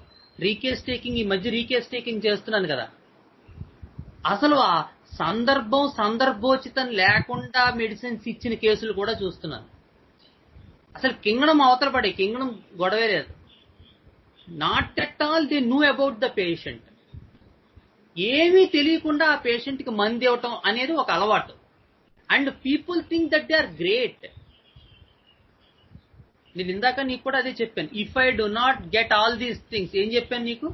రీకేస్ టేకింగ్, ఈ మధ్య రీకేస్ టేకింగ్ చేస్తున్నాను కదా, అసలు ఆ సందర్భోచితం లేకుండా మెడిసిన్స్ ఇచ్చిన కేసులు కూడా చూస్తున్నాను. అసలు కింగడం అవతల పడే, కింగడం గొడవే లేదు. Not at all they know about the patient. ఏమీ తెలియకుండా ఆ పేషెంట్ కి మంది ఇవ్వటం అనేది ఒక అలవాటు. And people think that they are great. నేను ఇందాక నీకు కూడా అదే చెప్పాను, if I do not get all these things, ఏం చెప్పాను నీకు?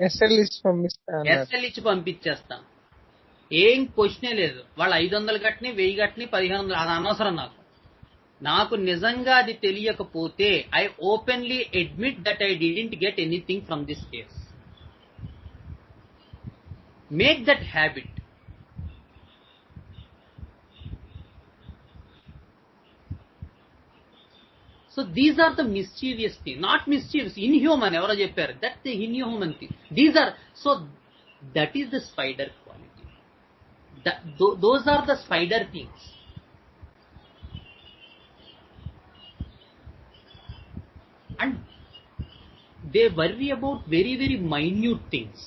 ఎస్ఎల్ ఇచ్చి పంపించేస్తాను, ఏం క్వశ్చనే లేదు. వాళ్ళు 500 గట్ని, 1000 గట్ని, 1500, అది అనవసరం నాకు నిజంగా అది తెలియకపోతే I openly admit that I didn't get anything from this case. Make that habit. So these are the mischievous thing, not mischievous, inhuman. Evaro chepparu, that's the inhuman thing. These are, so that is the spider quality. Those are the spider things. And they worry about very, very minute things.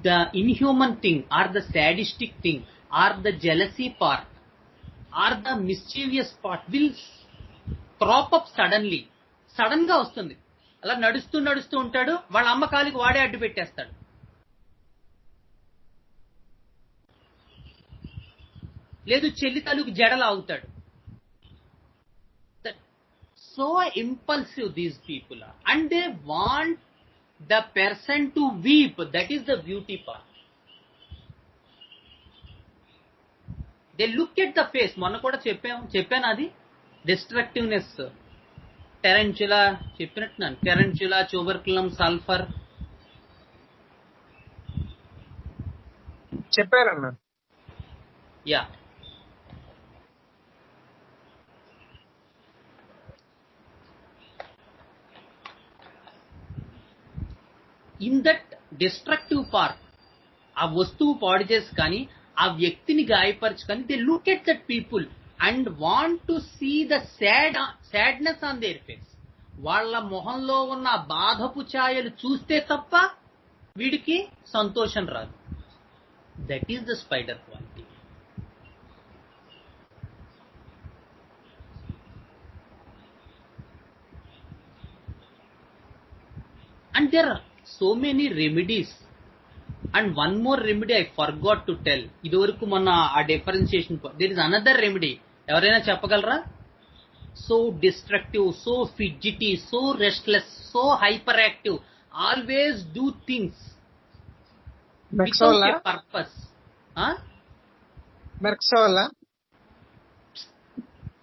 The inhuman thing, or the sadistic thing, or the jealousy part, or the mischievous part will crop up suddenly. Sudden గా వస్తుంది. అలా నడుస్తూ ఉంటాడు, వాళ్ళ అమ్మ కాలికి వాడే అడ్డు పెట్టేస్తాడు. లేదు చెల్లి తాలూకు జడలు ఆగుతాడు. So impulsive these people are, and they want the person to weep. That is the beauty part. They look at the face. మొన్న కూడా చెప్పాను అది డిస్ట్రక్టివ్నెస్. టెరెంచులా చెప్పినట్టున్నాను. టెరెంచులా, ట్యూబర్కులం, సల్ఫర్ చెప్పారన్నా. Yeah, in that destructive part, ఆ వస్తువు పాడు చేసి కానీ, ఆ వ్యక్తిని గాయపరచు కానీ, they look at that people and want to see the sadness on their face. వాళ్ళ మొహంలో ఉన్న బాధపు ఛాయలు చూస్తే తప్ప వీడికి సంతోషం రాదు. That is the spider quality. And there are so many remedies. And one more remedy I forgot to tell. ఇదివరకు మొన్న ఆ differentiation, there is another remedy. ఎవరైనా చెప్పగలరా? So destructive, so fidgety, so restless, so hyperactive, always do things without a purpose. మెర్క్సోలా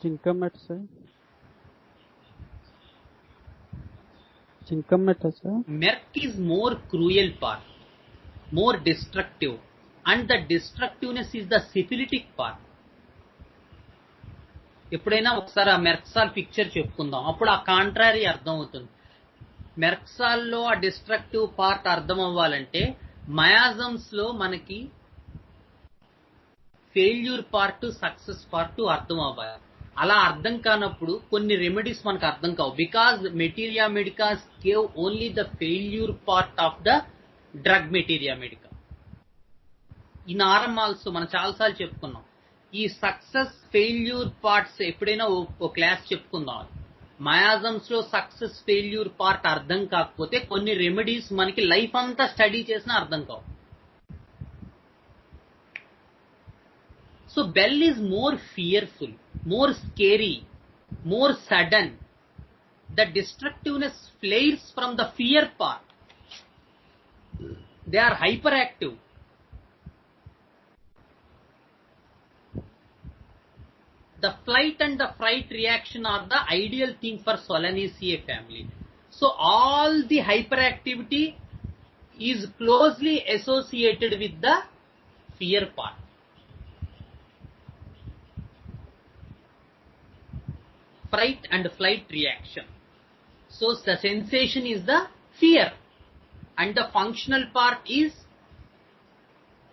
చింకమెట్ sir. Merc is more cruel part, more destructive, and the destructiveness is the syphilitic part. ఎప్పుడైనా ఒకసారి ఆ merc sol picture చెప్పుకుందాం, అప్పుడు ఆ కాంట్రారీ అర్థం అవుతుంది. మెర్క్సాల్లో ఆ డిస్ట్రక్టివ్ పార్ట్ అర్థం అవ్వాలంటే మయాజమ్స్ లో మనకి ఫెయిల్యూర్ పార్ట్, సక్సెస్ పార్ట్ అర్థం అవ్వాలి. అలా అర్థం కానప్పుడు కొన్ని రెమెడీస్ మనకు అర్థం కావు. Because materia medicas gave only the failure part of the drug materia medica. In RM also మనం చాలాసార్లు చెప్పుకున్నాం. ఈ సక్సెస్ ఫెయిల్యూర్ పార్ట్స్ ఎప్పుడైనా ఓ క్లాస్ చెప్పుకుందాం. మయాజమ్స్ లో సక్సెస్ ఫెయిల్యూర్ పార్ట్ అర్థం కాకపోతే కొన్ని రెమెడీస్ మనకి లైఫ్ అంతా స్టడీ చేసినా అర్థం కావు. So bell is more fearful, more scary, more sudden. The destructiveness flares from the fear part. They are hyperactive. The flight and the fright reaction are the ideal thing for Solanaceae family. So all the hyperactivity is closely associated with the fear part. Fright and flight reaction. So the sensation is the fear, and the functional part is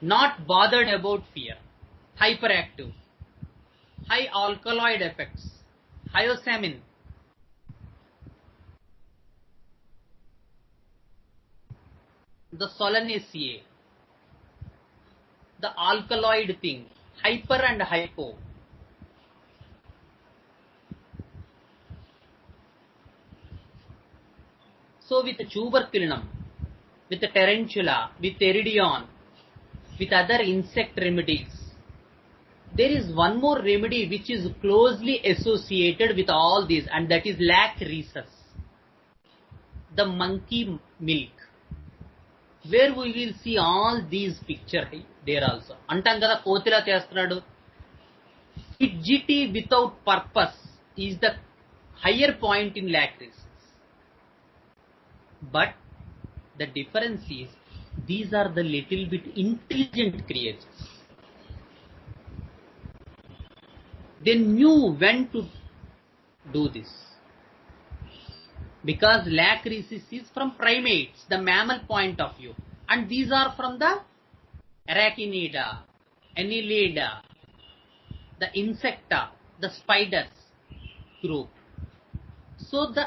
not bothered about fear. Hyperactive, high alkaloid effects, hyoscyamin. The Solanaceae, the alkaloid thing, hyper and hypo. So with tuberculinum, with the tarantula, with iridion, with other insect remedies, there is one more remedy which is closely associated with all these, and that is lac rhesus, the monkey milk, where we will see all these picture there also. Antam kada kotila chestunadu. Fidgety without purpose is the higher point in lac rhesus. But the difference is these are the little bit intelligent creatures. They knew when to do this. Because lac rhesus is from primates, the mammal point of view. And these are from the Arachnida, Annelida, the insecta, the spiders group. So the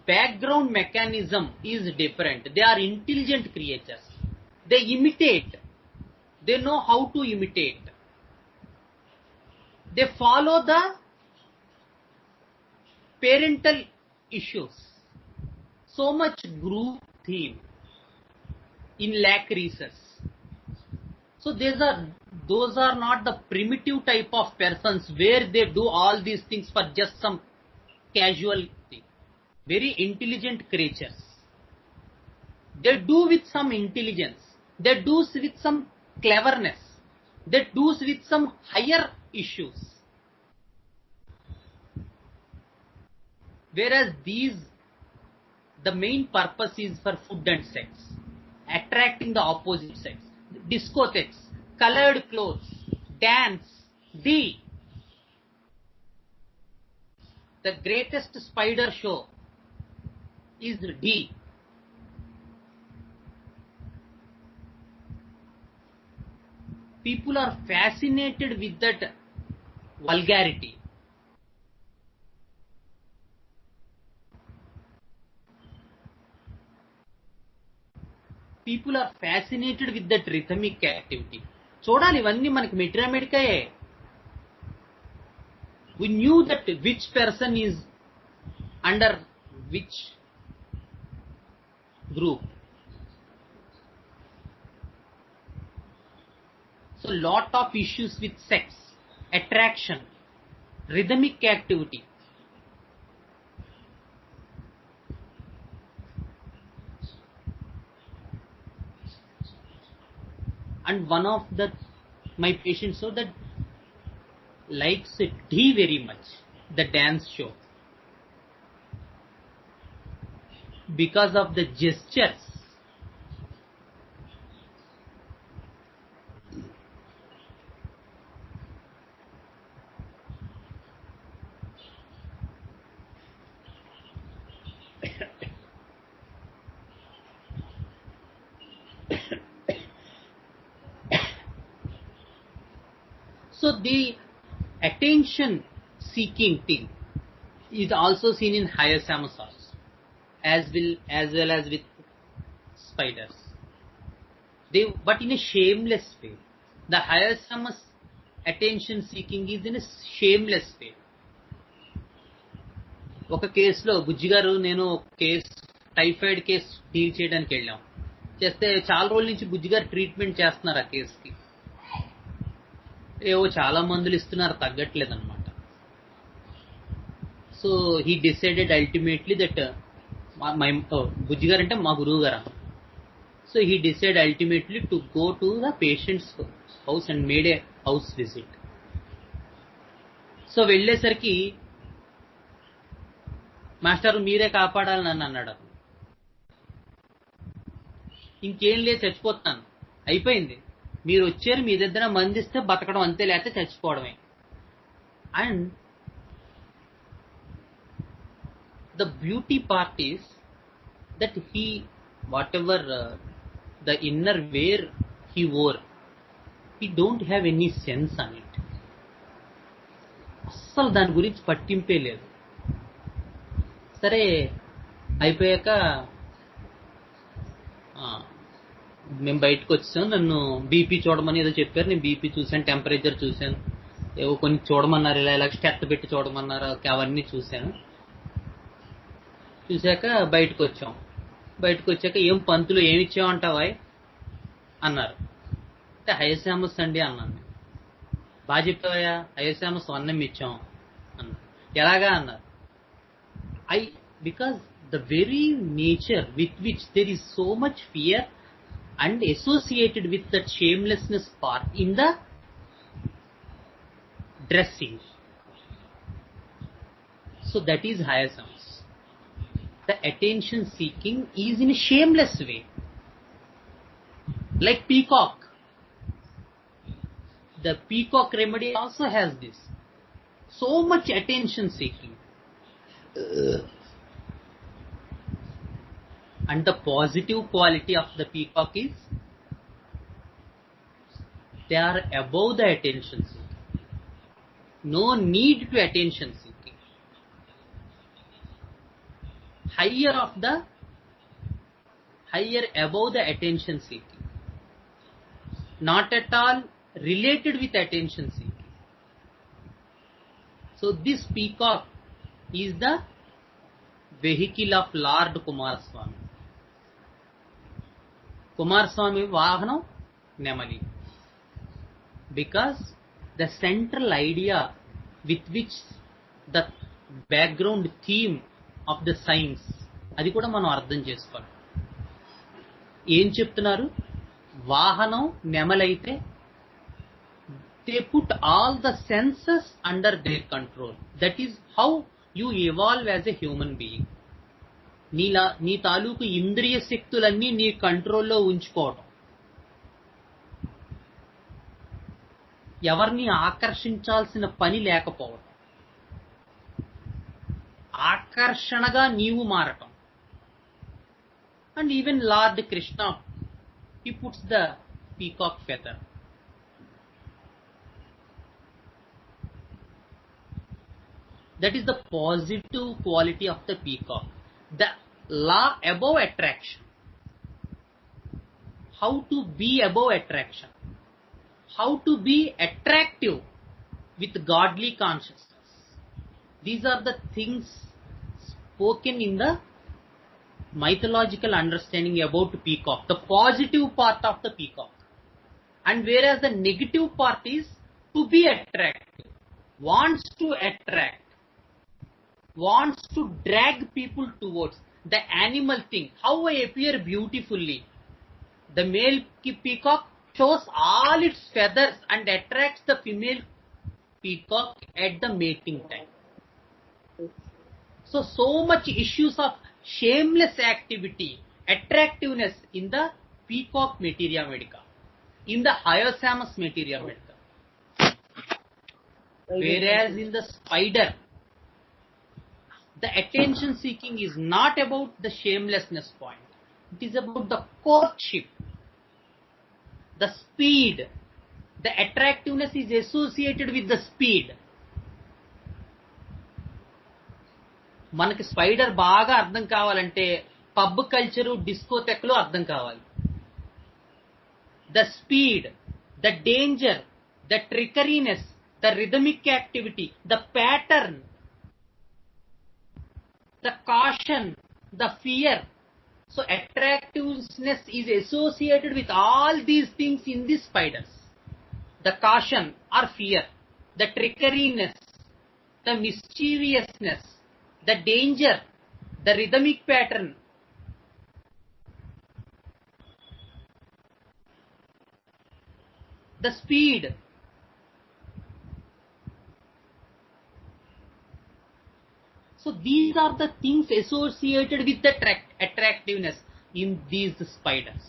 background mechanism is different. They are intelligent creatures. They imitate. They know how to imitate. They follow the parental issues. So much group theme in lac rhesus. So those are not the primitive type of persons where they do all these things for just some casual thing. Very intelligent creatures. They do with some intelligence. They do with some cleverness. They do with some higher issues. Whereas these, the main purpose is for food and sex, attracting the opposite sex, discotheques, colored clothes, dance, the greatest spider show is D. People are fascinated with that vulgarity. People are fascinated with that rhythmic activity. చూడాలి ఇవన్నీ మనకి material. We knew that which person is under which group. So lot of issues with sex, attraction, rhythmic activity. And one of my patients so that likes D very much, the dance show, because of the gestures. So the attention seeking thing is also seen in hyosamosaurs as well as with spiders. But in a shameless way. The hyosamos attention seeking is in a shameless way. ఒక కేసులో బుజ్జి గారు నేను case typhoid case deal చేయడానికి వెళ్ళాం. చేస్తే చాలా రోజుల నుంచి బుజ్జి గారు ట్రీట్మెంట్ చేస్తున్నారు ఆ కేసుకి. ఏవో చాలా మందులు ఇస్తున్నారు, తగ్గట్లేదు అనమాట. So he decided ultimately that Bujji garu అంటే మా గురువు గారు. So he decide ultimately to go to the patient's house and made a house visit. So వెళ్ళేసరికి మాస్టర్ మీరే కాపాడాలి నన్ను అన్నాడు. ఇంకేం లేదు, చచ్చిపోతున్నాను, అయిపోయింది, మీరు వచ్చారు, మీ దగ్గర మందిస్తే బతకడం అంతే, లేకపోతే చచ్చిపోవడమే. And the beauty part is that he whatever the inner wear he wore, he don't have any sense on it. అస్సలు దాని గురించి పట్టింపే లేదు. సరే అయిపోయాక మేము బయటకు వచ్చాం. నన్ను బీపీ చూడమని ఏదో చెప్పారు. నేను బీపీ చూశాను, టెంపరేచర్ చూశాను, ఏవో కొన్ని చూడమన్నారు, ఇలా స్టెత్ పెట్టి చూడమన్నారు, అవన్నీ చూశాను. చూశాక బయటకు వచ్చాం. బయటకు వచ్చాక ఏం పంతులు ఏమి ఇచ్చామంటావా అన్నారు. అంటే హయసామస్ అండి అన్నాను. బాగా చెప్పావా, హయసామస్ అన్నం ఇచ్చాం అన్నారు. ఎలాగా అన్నారు. because the very nature with which there is so much fear and associated with that shamelessness part in the dressing, so that is hyacinths. The attention seeking is in a shameless way, like peacock. The peacock remedy also has this, so much attention seeking. And the positive quality of the peacock is they are above the attention seeking. No need to attention seeking. Higher above the attention seeking. Not at all related with attention seeking. So this peacock is the vehicle of Lord Kumaraswamy. Kumaraswamy Vahanam Nemali. Because the central idea with which the background theme of the science, అది కూడా మనం అర్థం చేసుకోవాలి. ఏం చెప్తున్నారు? వాహనం నెమలైతే they put all the senses under their control. That is how you evolve as a human being. నీ తాలూకు ఇంద్రియ శక్తులన్నీ నీ కంట్రోల్లో ఉంచుకోవడం, ఎవరిని ఆకర్షించాల్సిన పని లేకపోవడం, ఆకర్షణగా నీవు మారటం. And even lord Krishna, he puts the peacock feather. That is the positive quality of the peacock. The law above attraction. How to be above attraction. How to be attractive with godly consciousness. These are the things spoken in the mythological understanding about peacock. The positive part of the peacock. And whereas the negative part is to be attractive. Wants to attract. Wants to drag people towards the animal thing. How I appear beautifully. The male peacock shows all its feathers and attracts the female peacock at the mating time. So much issues of shameless activity, attractiveness in the peacock materia medica, in the Hyosamus materia medica. Whereas in the spider, the attention seeking is not about the shamelessness point. It is about the courtship, the speed. The attractiveness is associated with the speed. మనకి spider బాగా అర్థం కావాలంటే pub culture, డిస్కోటెక్లు అర్థం కావాలి. The speed, the danger, the trickery-ness, the rhythmic activity, the pattern, the caution, the fear. So attractiveness is associated with all these things in the spiders. The caution or fear, the trickery-ness, the mischievousness, the danger, the rhythmic pattern. The speed. So these are the things associated with the attractiveness in these spiders.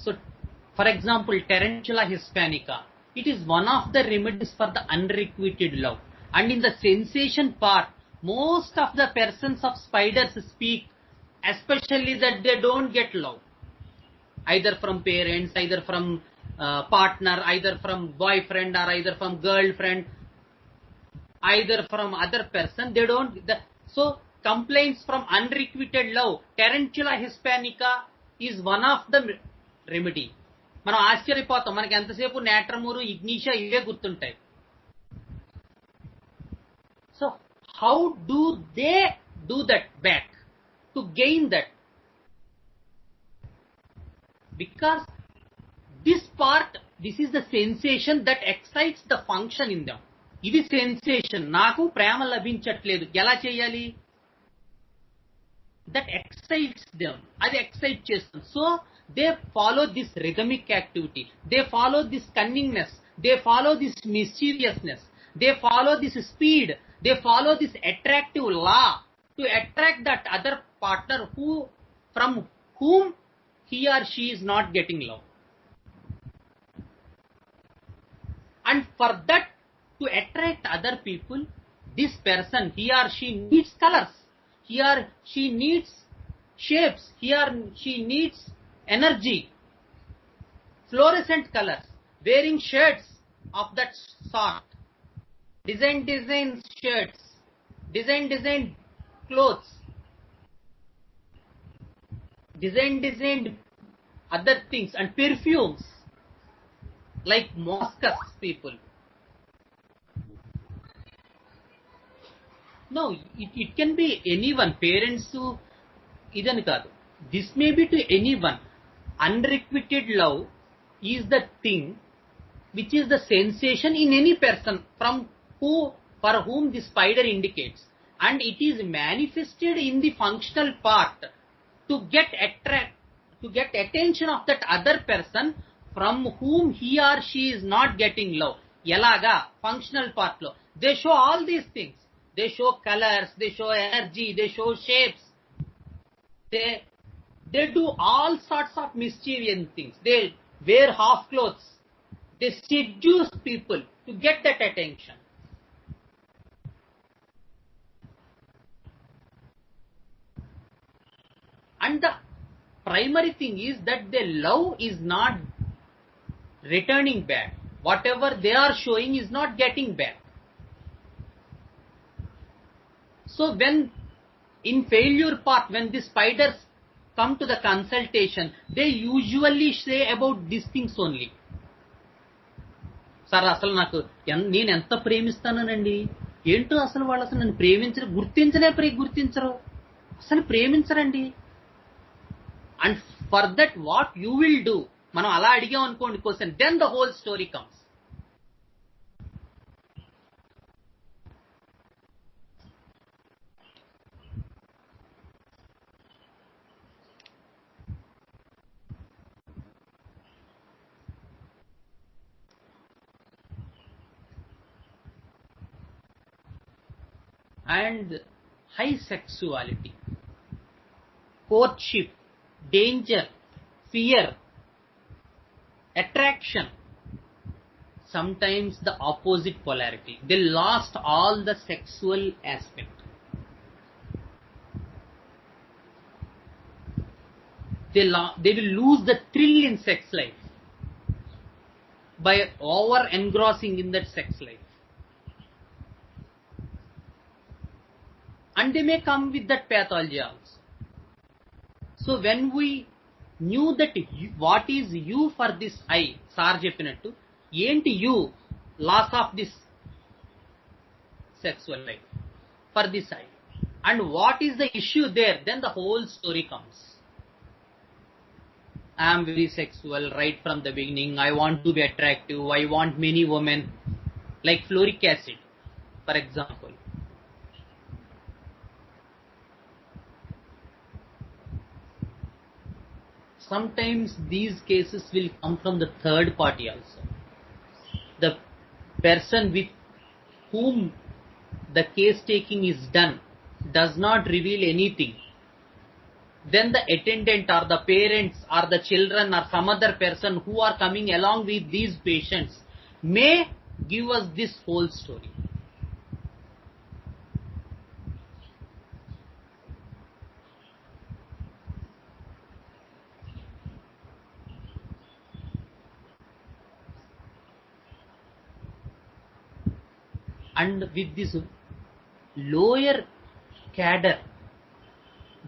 So, for example, Tarantula hispanica, it is one of the remedies for the unrequited love. And in the sensation part, most of the persons of spiders speak, especially that they don't get love, either from parents, either from partner, either from boyfriend, or either from girlfriend, either from other person. They don't. So complaints from unrequited love, Tarantula hispanica is one of the remedy. మనం ఆశ్చర్యపోతాం, మనకి ఎంతసేపు నేట్రమూరు, Ignatia ఇవే గుర్తుంటాయి. So how do they do that back to gain that? Because this part, this is the sensation that excites the function in them. ఇది sensation, నాకు ప్రేమ లభించట్లేదు, ఎలా చేయాలి? That excites them, అది ఎక్సైట్ చేస్తుంది. So they follow this rhythmic activity, they follow this cunningness, they follow this mischievousness, they follow this speed, they follow this attractive law to attract that other partner who whom he or she is not getting love. And for that to attract other people, this person, he or she needs colors, he or she needs shapes, he or she needs energy, fluorescent colors, wearing shirts of that sort, design shirts, design clothes, design other things, and perfumes, like Moscas people. No, it can be anyone, parents to idani kaadu. This may be to anyone. Unrequited love is the thing which is the sensation in any person for whom the spider indicates, and it is manifested in the functional part to get attention of that other person from whom he or she is not getting love. Yalaga functional part lo. They show all these things. They show colors, they show energy, they show shapes. They do all sorts of mischievous things. They wear half clothes. They seduce people to get that attention. And the primary thing is that the love is not returning back. Whatever they are showing is not getting back. So when in failure part, when the spiders come to the consultation, they usually say about these things only. Sir అసలు నాకు నేను ఎంత ప్రేమిస్తానండి, ఏంటో అసలు వాళ్ళు అసలు నన్ను గుర్తించరు, అసలు ప్రేమించరండి. And for that what you will do, మనం అలా అడిగాం అనుకోండి question, then the whole story comes. And high sexuality, courtship, danger, fear, attraction, sometimes the opposite polarity. They lost all the sexual aspect. They will lose the thrill in sex life by over engrossing in that sex life. And they may come with that pathology also. So when we knew that what is you for this eye, Sar cheppinattu, enti you, loss of this sexual life for this eye, and what is the issue there, then the whole story comes. I am very sexual right from the beginning, I want to be attractive, I want many women, like fluoric acid, for example. Sometimes these cases will come from the third party also. The person with whom the case taking is done does not reveal anything. Then the attendant or the parents or the children or some other person who are coming along with these patients may give us this whole story. And with this lower cadre,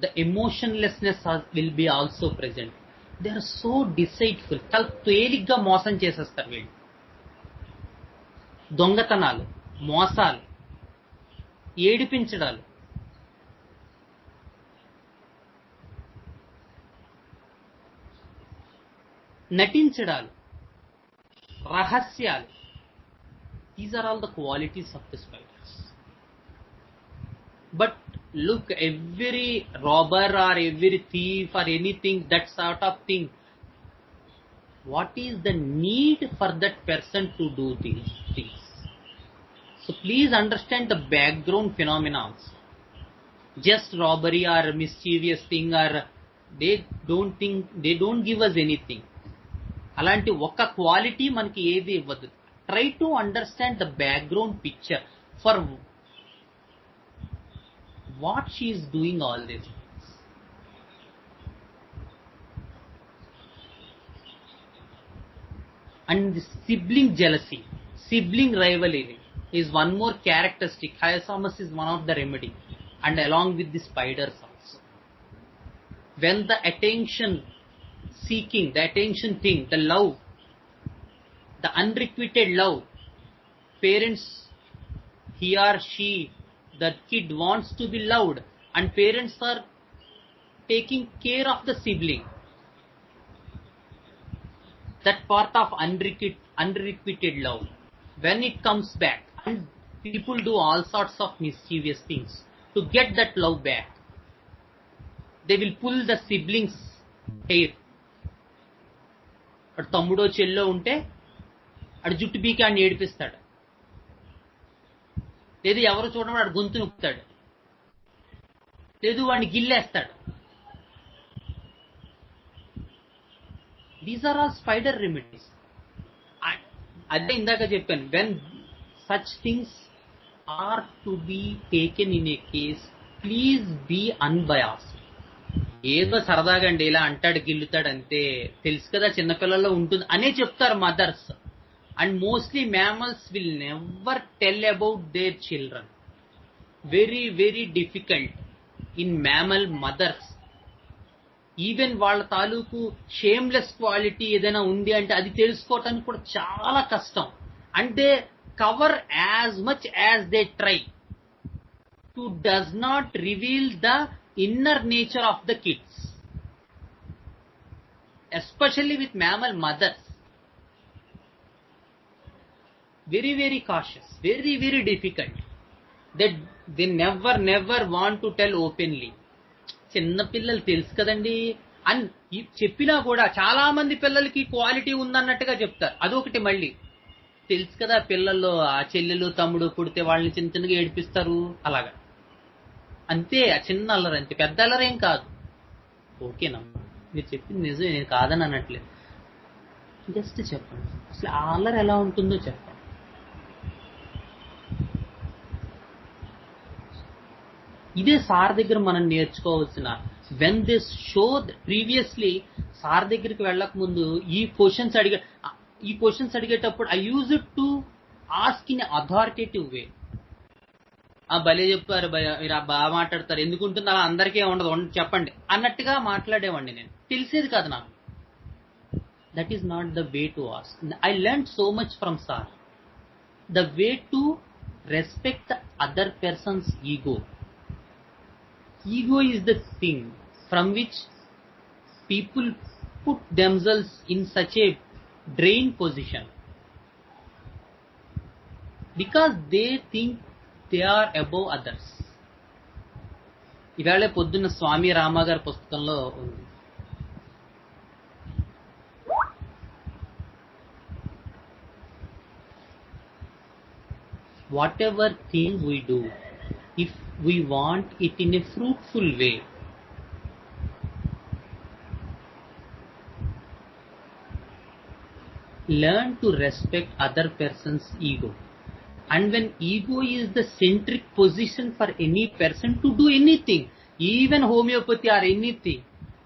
the emotionlessness will be also present. They are so deceitful. చాలా తేలిగ్గా మోసం చేసేస్తారు వీళ్ళు. దొంగతనాలు, మోసాలు, ఏడిపించడాలు, నటించడాలు, రహస్యాలు. These are all the qualities of the spiders. But look, every robber or every thief or anything, that sort of thing, what is the need for that person to do these things? So please understand the background phenomena. Just robbery or mischievous thing or they don't give us anything. అలాంటి ఒక్క quality మనకి ఏది ఇవ్వదు. Try to understand the background picture for what she is doing all this. And the sibling jealousy, sibling rivalry is one more characteristic. Hyosomus is one of the remedy, and along with the spiders also. When the attention seeking, the attention thing, the love, the unrequited love, parents, he or she, the kid wants to be loved, and parents are taking care of the sibling. That part of unrequited love, when it comes back, and people do all sorts of mischievous things to get that love back, they will pull the siblings hair. అటు తమ్ముడో చెల్లో ఉంటే అటు జుట్టు పీకి ఆడిని ఏడిపిస్తాడు, లేదు ఎవరు చూడడం వాడు గొంతు నొక్కుతాడు, లేదు వాడిని గిల్లేస్తాడు. These are all spider remedies. అదే ఇందాక చెప్పాను, when such things are to be taken in a case, please be unbiased. ఏదో సరదాగా అండి ఇలా అంటాడు గిల్లుతాడు అంతే, తెలుసు కదా చిన్నపిల్లల్లో ఉంటుంది అనే చెప్తారు mothers. And mostly mammals will never tell about their children. Very very difficult in mammal mothers. Even వాళ్ళ తాలూకు షేమ్లెస్ క్వాలిటీ ఏదైనా ఉంది అంటే అది తెలుసుకోవటానికి కూడా చాలా కష్టం. And they cover as much as they try to does not reveal the inner nature of the kids, especially with mammal mothers. Very very cautious, very very difficult. They never want to tell openly. చిన్నపిల్లలు తెలుసు కదండి అని చెప్పినా కూడా చాలా మంది పిల్లలకి quality ఉందన్నట్టుగా చెప్తారు. అదొకటి మళ్ళీ తెలుసు కదా పిల్లల్లో ఆ చెల్లెలు తమ్ముడు పుడితే వాళ్ళని చిన్న చిన్నగా ఏడిపిస్తారు, అలాగా అంతే. ఆ చిన్న అల్లరి అంతే, పెద్ద అల్లరేం కాదు. ఓకేనమ్మా మీరు చెప్పింది నిజమే, నేను కాదని అనట్లేదు. జస్ట్ చెప్పండి అసలు ఆ అల్లరి ఎలా ఉంటుందో చెప్పండి. ఇదే సార్ దగ్గర మనం నేర్చుకోవాల్సిన. When this show previously sir దగ్గరికి వెళ్ళక ముందు ఈ క్వశ్చన్స్ అడిగేటప్పుడు I use it to ask in authoritative way. భలే చెప్పారు, మీరు బాగా మాట్లాడతారు, ఎందుకుంటుంది అలా అందరికీ ఉండదు చెప్పండి అన్నట్టుగా మాట్లాడేవాడిని. నేను తెలిసేది కాదు నాకు. That is not the way to ask. I learn so much from sir. The way to respect the other persons ego. Ego is the thing from which people put themselves in such a drained position because they think they are above others. ఇవాళ పొద్దున్న స్వామి రామ గారి పుస్తకంలో ఉంది. Whatever thing we do, if we want it in a fruitful way, learn to respect other person's ego. And when ego is the centric position for any person to do anything, even homeopathy or anything,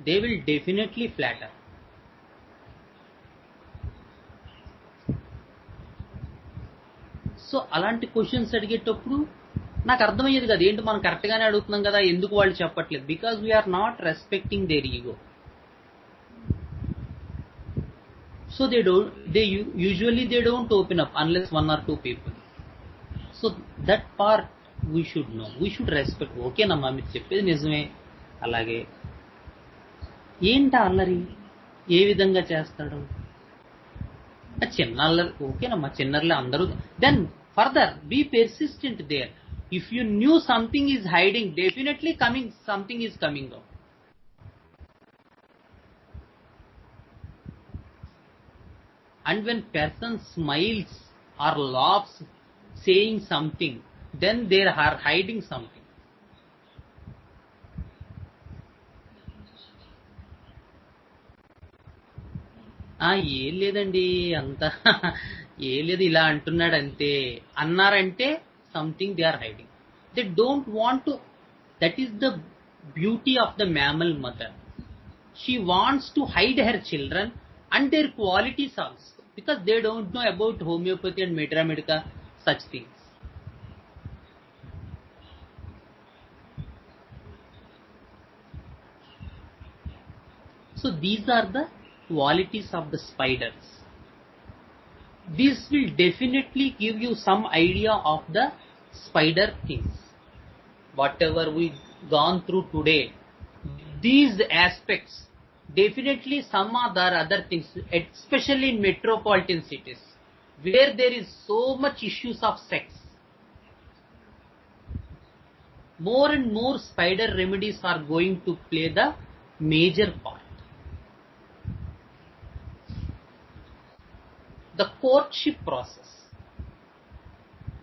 they will definitely flatter. So అలాంటి questions అడిగేటప్పుడు నాకు అర్థమయ్యేది కదా, ఏంటి మనం కరెక్ట్గానే అడుగుతున్నాం కదా, ఎందుకు వాళ్ళు చెప్పట్లేదు. Because we are not respecting their ego. So they usually don't open up unless one or two people. So that part we should know, we should respect. ఓకేనమ్మా మీరు చెప్పేది నిజమే. అలాగే ఏంటి అల్లరి, ఏ విధంగా చేస్తాడు, చిన్న అల్లరి ఓకేనమ్మా, చిన్నర్లే అందరూ. Then further be persistent there. If you knew something is hiding, definitely something is coming out. And when person smiles or laughs saying something, then they are hiding something. ఏం లేదండి అంతా ఏం లేదు ఇలా అంటున్నాడు అంతే అన్నారంటే something they are hiding. They don't want to. That is the beauty of the mammal mother. She wants to hide her children and their qualities also because they don't know about homeopathy and Medra Medica, such things. So these are the qualities of the spiders. This will definitely give you some idea of the spider things. Whatever we gone through today, these aspects, definitely some other things, especially in metropolitan cities where there is so much issues of sex, more and more spider remedies are going to play the major part. The courtship process,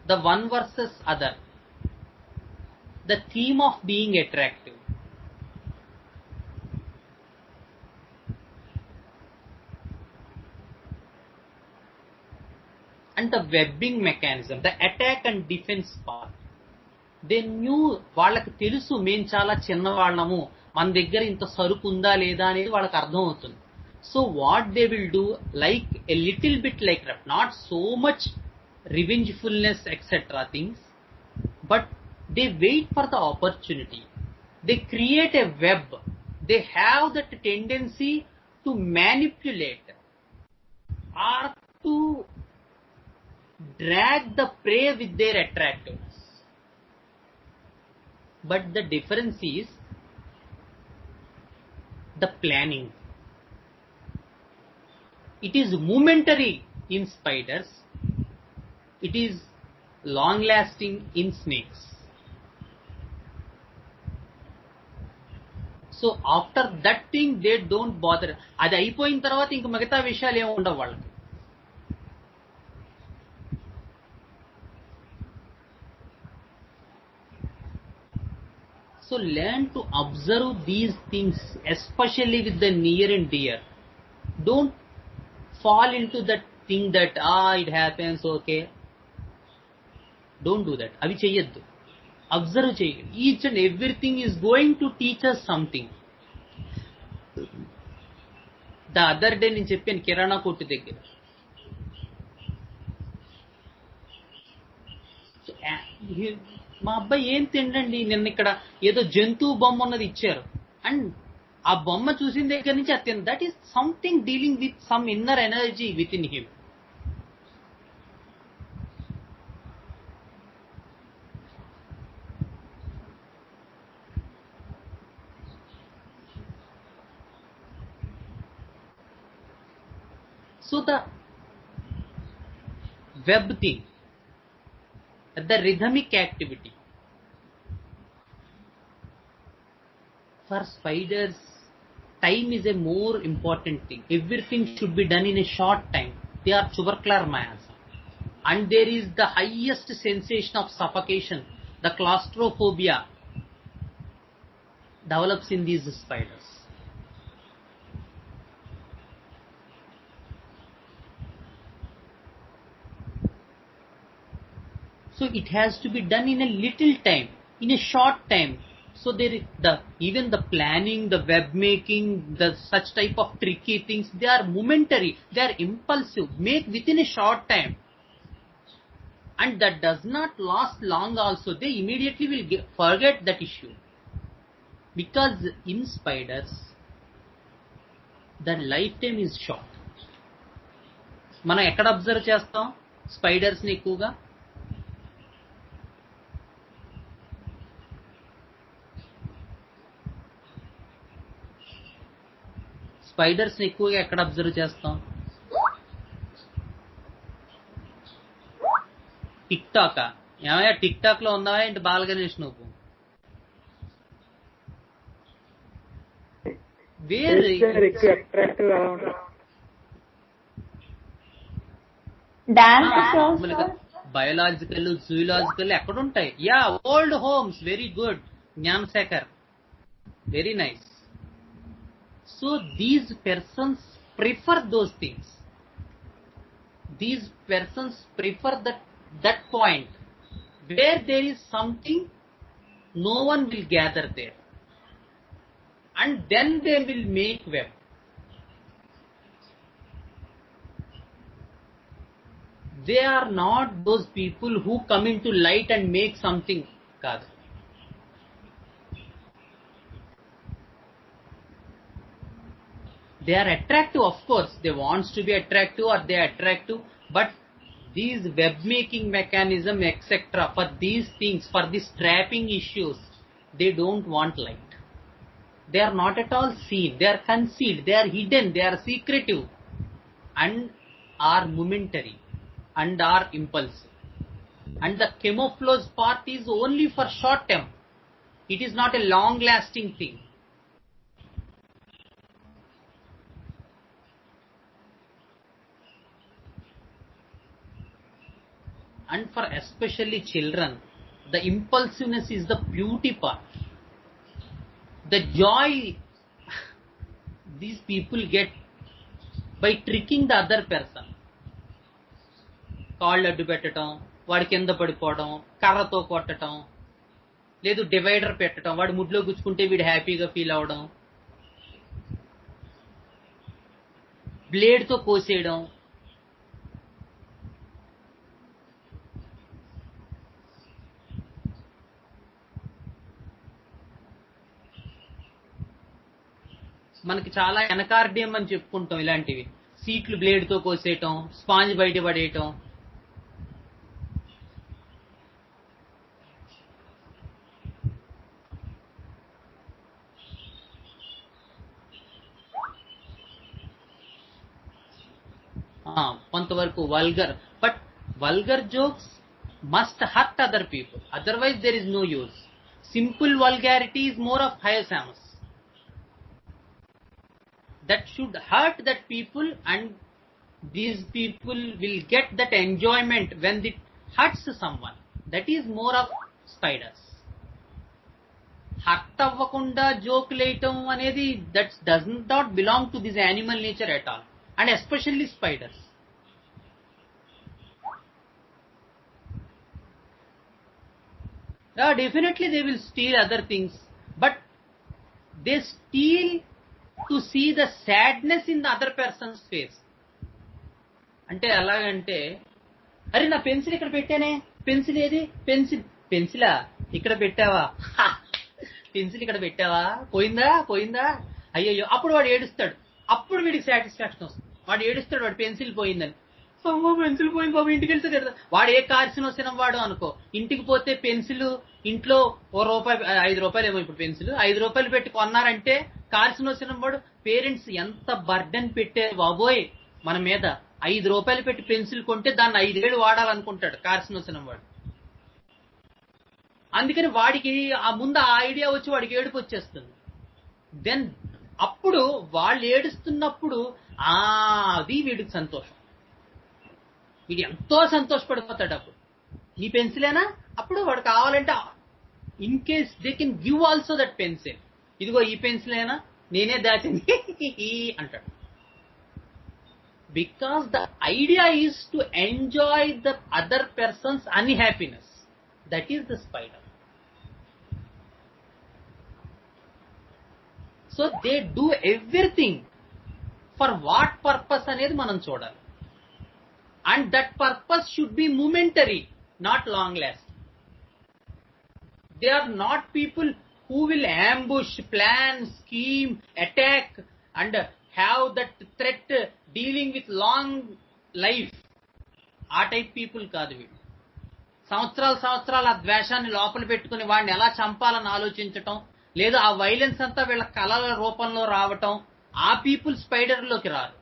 the one versus other, the theme of being attractive, and the webbing mechanism, the attack and defense part. They knew, వాళ్ళకి తెలుసు మేము చాలా చిన్నవాళ్ళము, మన దగ్గర ఇంత సరుకు ఉందా లేదా అనేది వాళ్ళకి అర్థం అవుతుంది. So what they will do, like a little bit like that, not so much revengefulness etcetera things, but they wait for the opportunity. They create a web. They have that tendency to manipulate or to drag the prey with their attractiveness. But the difference is the planning. It is momentary in spiders. It is long lasting in snakes. So after that thing they don't bother. అది అయిపోయిన తర్వాత ఇంక మిగతా విషయాలు ఏమి ఉండవు వాళ్ళకి. So learn to observe these things, especially with the near and dear. Don't fall into that thing that it happens, okay, don't do that. అవి చెయ్యొద్దు. అబ్జర్వ్ చేయండి. Each and everything is going to teach us something. The other day నేను చెప్పాను కిరాణా కొట్టు దగ్గర, మా అబ్బాయి ఏం తిండండి, నిన్న ఇక్కడ ఏదో జంతువు బొమ్మ ఉన్నది ఇచ్చారు, అండ్ ఆ బొమ్మ చూసిన దగ్గర నుంచి అది తింది. That is something dealing with some inner energy within him. So the web thing, the rhythmic activity, for spiders time is a more important thing. Everything should be done in a short time. They are tubercular mayas, and there is the highest sensation of suffocation, the claustrophobia develops in these spiders. So it has to be done in a little time, in a short time. So there is even the planning, the web making, the such type of tricky things, they are momentary, they are impulsive, make within a short time, and that does not last long also. They immediately will forget that issue, because in spiders the lifetime is short. మనం ఎక్కడ observe చేస్తాం spiders ని ఎక్కువగా? Spiders ని ఎక్కువగా ఎక్కడ observe చేస్తాం? TikTok. ఏమయ్యా టిక్ టాక్ లో ఉందావా ఏంటి బాలగణేష్ నువ్వు? బయోలాజికల్, జూలాజికల్ ఎక్కడుంటాయి? Yeah, old homes. Very good Gnanasekhar, very nice. So these persons prefer those things. These persons prefer that point where there is something, no one will gather there, and then they will make web. They are not those people who come into light and make something. Kaadu. They are attractive, of course. They want to be attractive, or they are attractive, but these web making mechanism, etc., for these things, for these trapping issues, they don't want light. They are not at all seen. They are concealed. They are hidden. They are secretive, and are momentary, and are impulsive. And the camouflage part is only for short term. It is not a long lasting thing. And for especially children, the impulsiveness is the beauty part. The joy these people get by tricking the other person. కాళ్ళు అడ్డు పెట్టడం, వాడి కింద పడిపోవడం, కర్రతో కొట్టడం, లేదు divider పెట్టడం, వాడు ముడ్లో గుచ్చుకుంటే వీడు హ్యాపీగా ఫీల్ అవడం, బ్లేడ్తో కోసేయడం. మనకి చాలా ఎనకార్డియం అని చెప్పుకుంటాం ఇలాంటివి. సీట్లు బ్లేడ్తో కోసేయటం, స్పాంజ్ బయట పడేయటం. కొంతవరకు vulgar, but vulgar jokes must hurt other people, otherwise there is no use. Simple vulgarity is more of hyacinthus. That should hurt that people, and these people will get that enjoyment when it hurts someone. That is more of spiders. Hurt avvakunda joke laytam anedi, that does not belong to this animal nature at all, and especially spiders. Yeah, definitely they will steal other things, but they steal to see the sadness in the other person's face. అంటే ఎలాగంటే, అరే నా pencil ఇక్కడ పెట్టానే, pencil ఏది, పెన్సిలా ఇక్కడ పెట్టావా, pencil ఇక్కడ పెట్టావా, పోయిందా పోయిందా, అయ్యయ్యో. అప్పుడు వాడు ఏడుస్తాడు, అప్పుడు వీడికి సాటిస్ఫాక్షన్ వస్తుంది. వాడు ఏడుస్తాడు, వాడు పెన్సిల్ పోయిందని. అమ్మో పెన్సిల్ పోయింది బాబు, ఇంటికి వెళ్తే కదా. వాడు ఏ కార్సినోసినం వాడు అనుకో, ఇంటికి పోతే పెన్సిల్ ఇంట్లో ₹1, ₹5 ఏమో ఇప్పుడు పెన్సిల్, ₹5 పెట్టి కొన్నారంటే కార్సినోసినం వాడు. పేరెంట్స్ ఎంత బర్డెన్ పెట్టారు బాబోయ్ మన మీద, ₹5 పెట్టి పెన్సిల్ కొంటే దాన్ని 5 ఏళ్ళు వాడాలనుకుంటాడు కార్సినోసినం వాడు. అందుకని వాడికి ఆ ముందు ఆ ఐడియా వచ్చి వాడికి ఏడుపు వచ్చేస్తుంది. దెన్ అప్పుడు వాళ్ళు ఏడుస్తున్నప్పుడు అది వీడికి సంతోషం, వీడు ఎంతో సంతోషపడిపోతాడు. అప్పుడు నీ పెన్సిలేనా, అప్పుడు వాడు కావాలంటే in case they can give also that pencil, ఇదిగో ఈ పెన్సిలేనా నేనే దాచింది అంటాడు. Because the idea is to enjoy the other persons unhappiness. That is the spider. So they do everything for what purpose అనేది మనం చూడాలి. And that purpose should be momentary, not long lasting. They are not people who will ambush, plan, scheme, attack, and have that threat dealing with long life. ఆ type people కాదు వీళ్ళు. సంవత్సరాలు ఆ ద్వేషాన్ని లోపల పెట్టుకుని వాడిని ఎలా చంపాలని ఆలోచించటం, లేదా ఆ వైలెన్స్ అంతా వీళ్ళ కళల రూపంలో రావటం, ఆ పీపుల్ స్పైడర్లోకి రారు.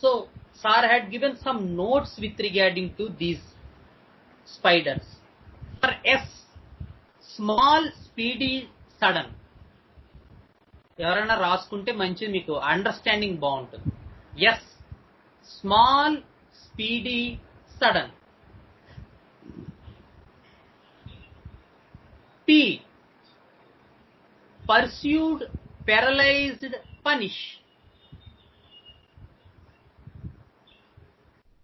So, Sir had given some notes with regarding to these spiders. For S, small, speedy, sudden. ఎవరైనా రాసుకుంటే మంచిది, మీకు అండర్స్టాండింగ్ బాగుంటుంది. Yes, small, speedy, sudden. P. Pursued, paralyzed, punish.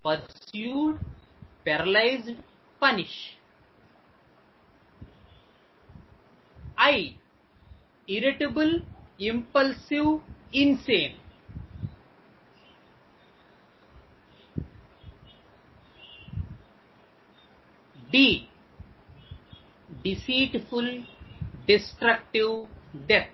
Pursued, paralyzed, punish. I. Irritable, impulsive, insane. D. Deceitful, destructive, death.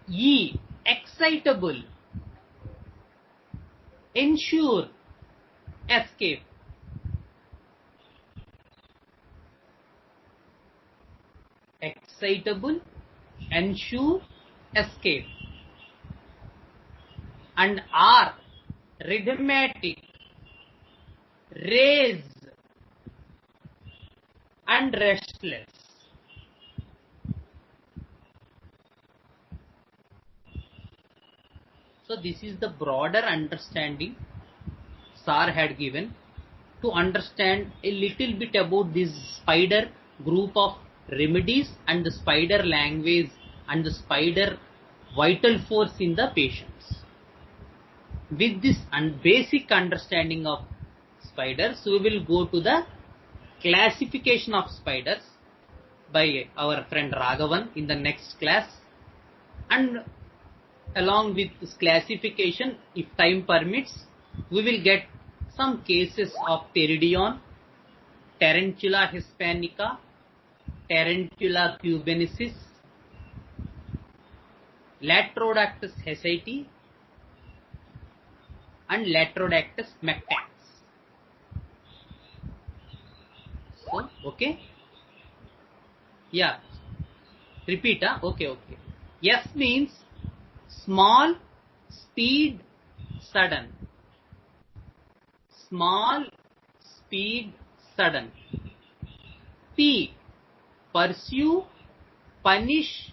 E. Excitable, ensure, escape. Excitable, ensure, escape. And R. Rhythmatic, raise, and restless. So this is the broader understanding Sir had given to understand a little bit about this spider group of remedies and the spider language and the spider vital force in the patients. With this basic understanding of spiders, we will go to the classification of spiders by our friend Raghavan in the next class, and along with this classification, if time permits, we will get some cases of Pteridion, Tarantula hispanica, Tarantula cubensis, Latrodactys hesati, and Latrodactys mactax. So, okay? Yeah. Repeat, huh? Okay. S means small, speed, sudden. Small, speed, sudden. P. Pursue, punish,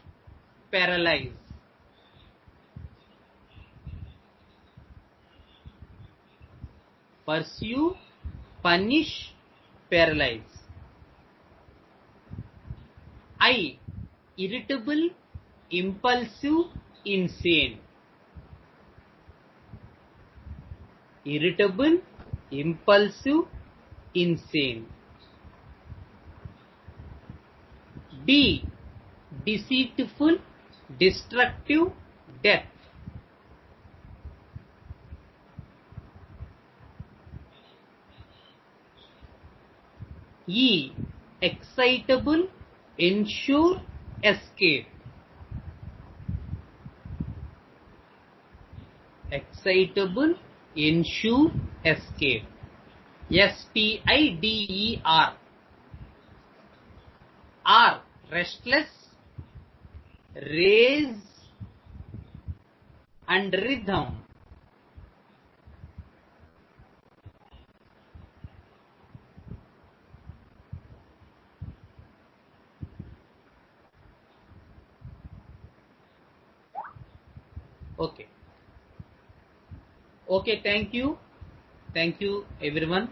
paralyze. Pursue, punish, paralyze. I. Irritable, impulsive, insane. Irritable, impulsive, insane. D. Deceitful, destructive, death. E. Excitable, ensure, escape. Excitable, ensure, escape. SPIDER. R. Restless, raise, and rhythm. Okay, thank you everyone.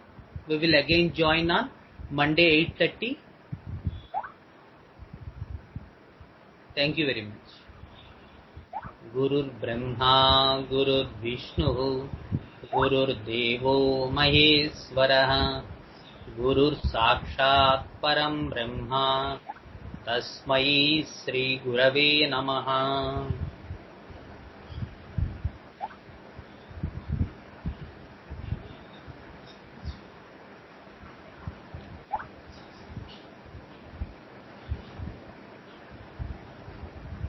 We will again join on Monday 8:30. Thank you very much. Gurur Brahma, Gurur Vishnu, Gurur Devo Maheswarah, Gurur Sakshat Param Brahma, Tasmai Sri Gurave Namaha.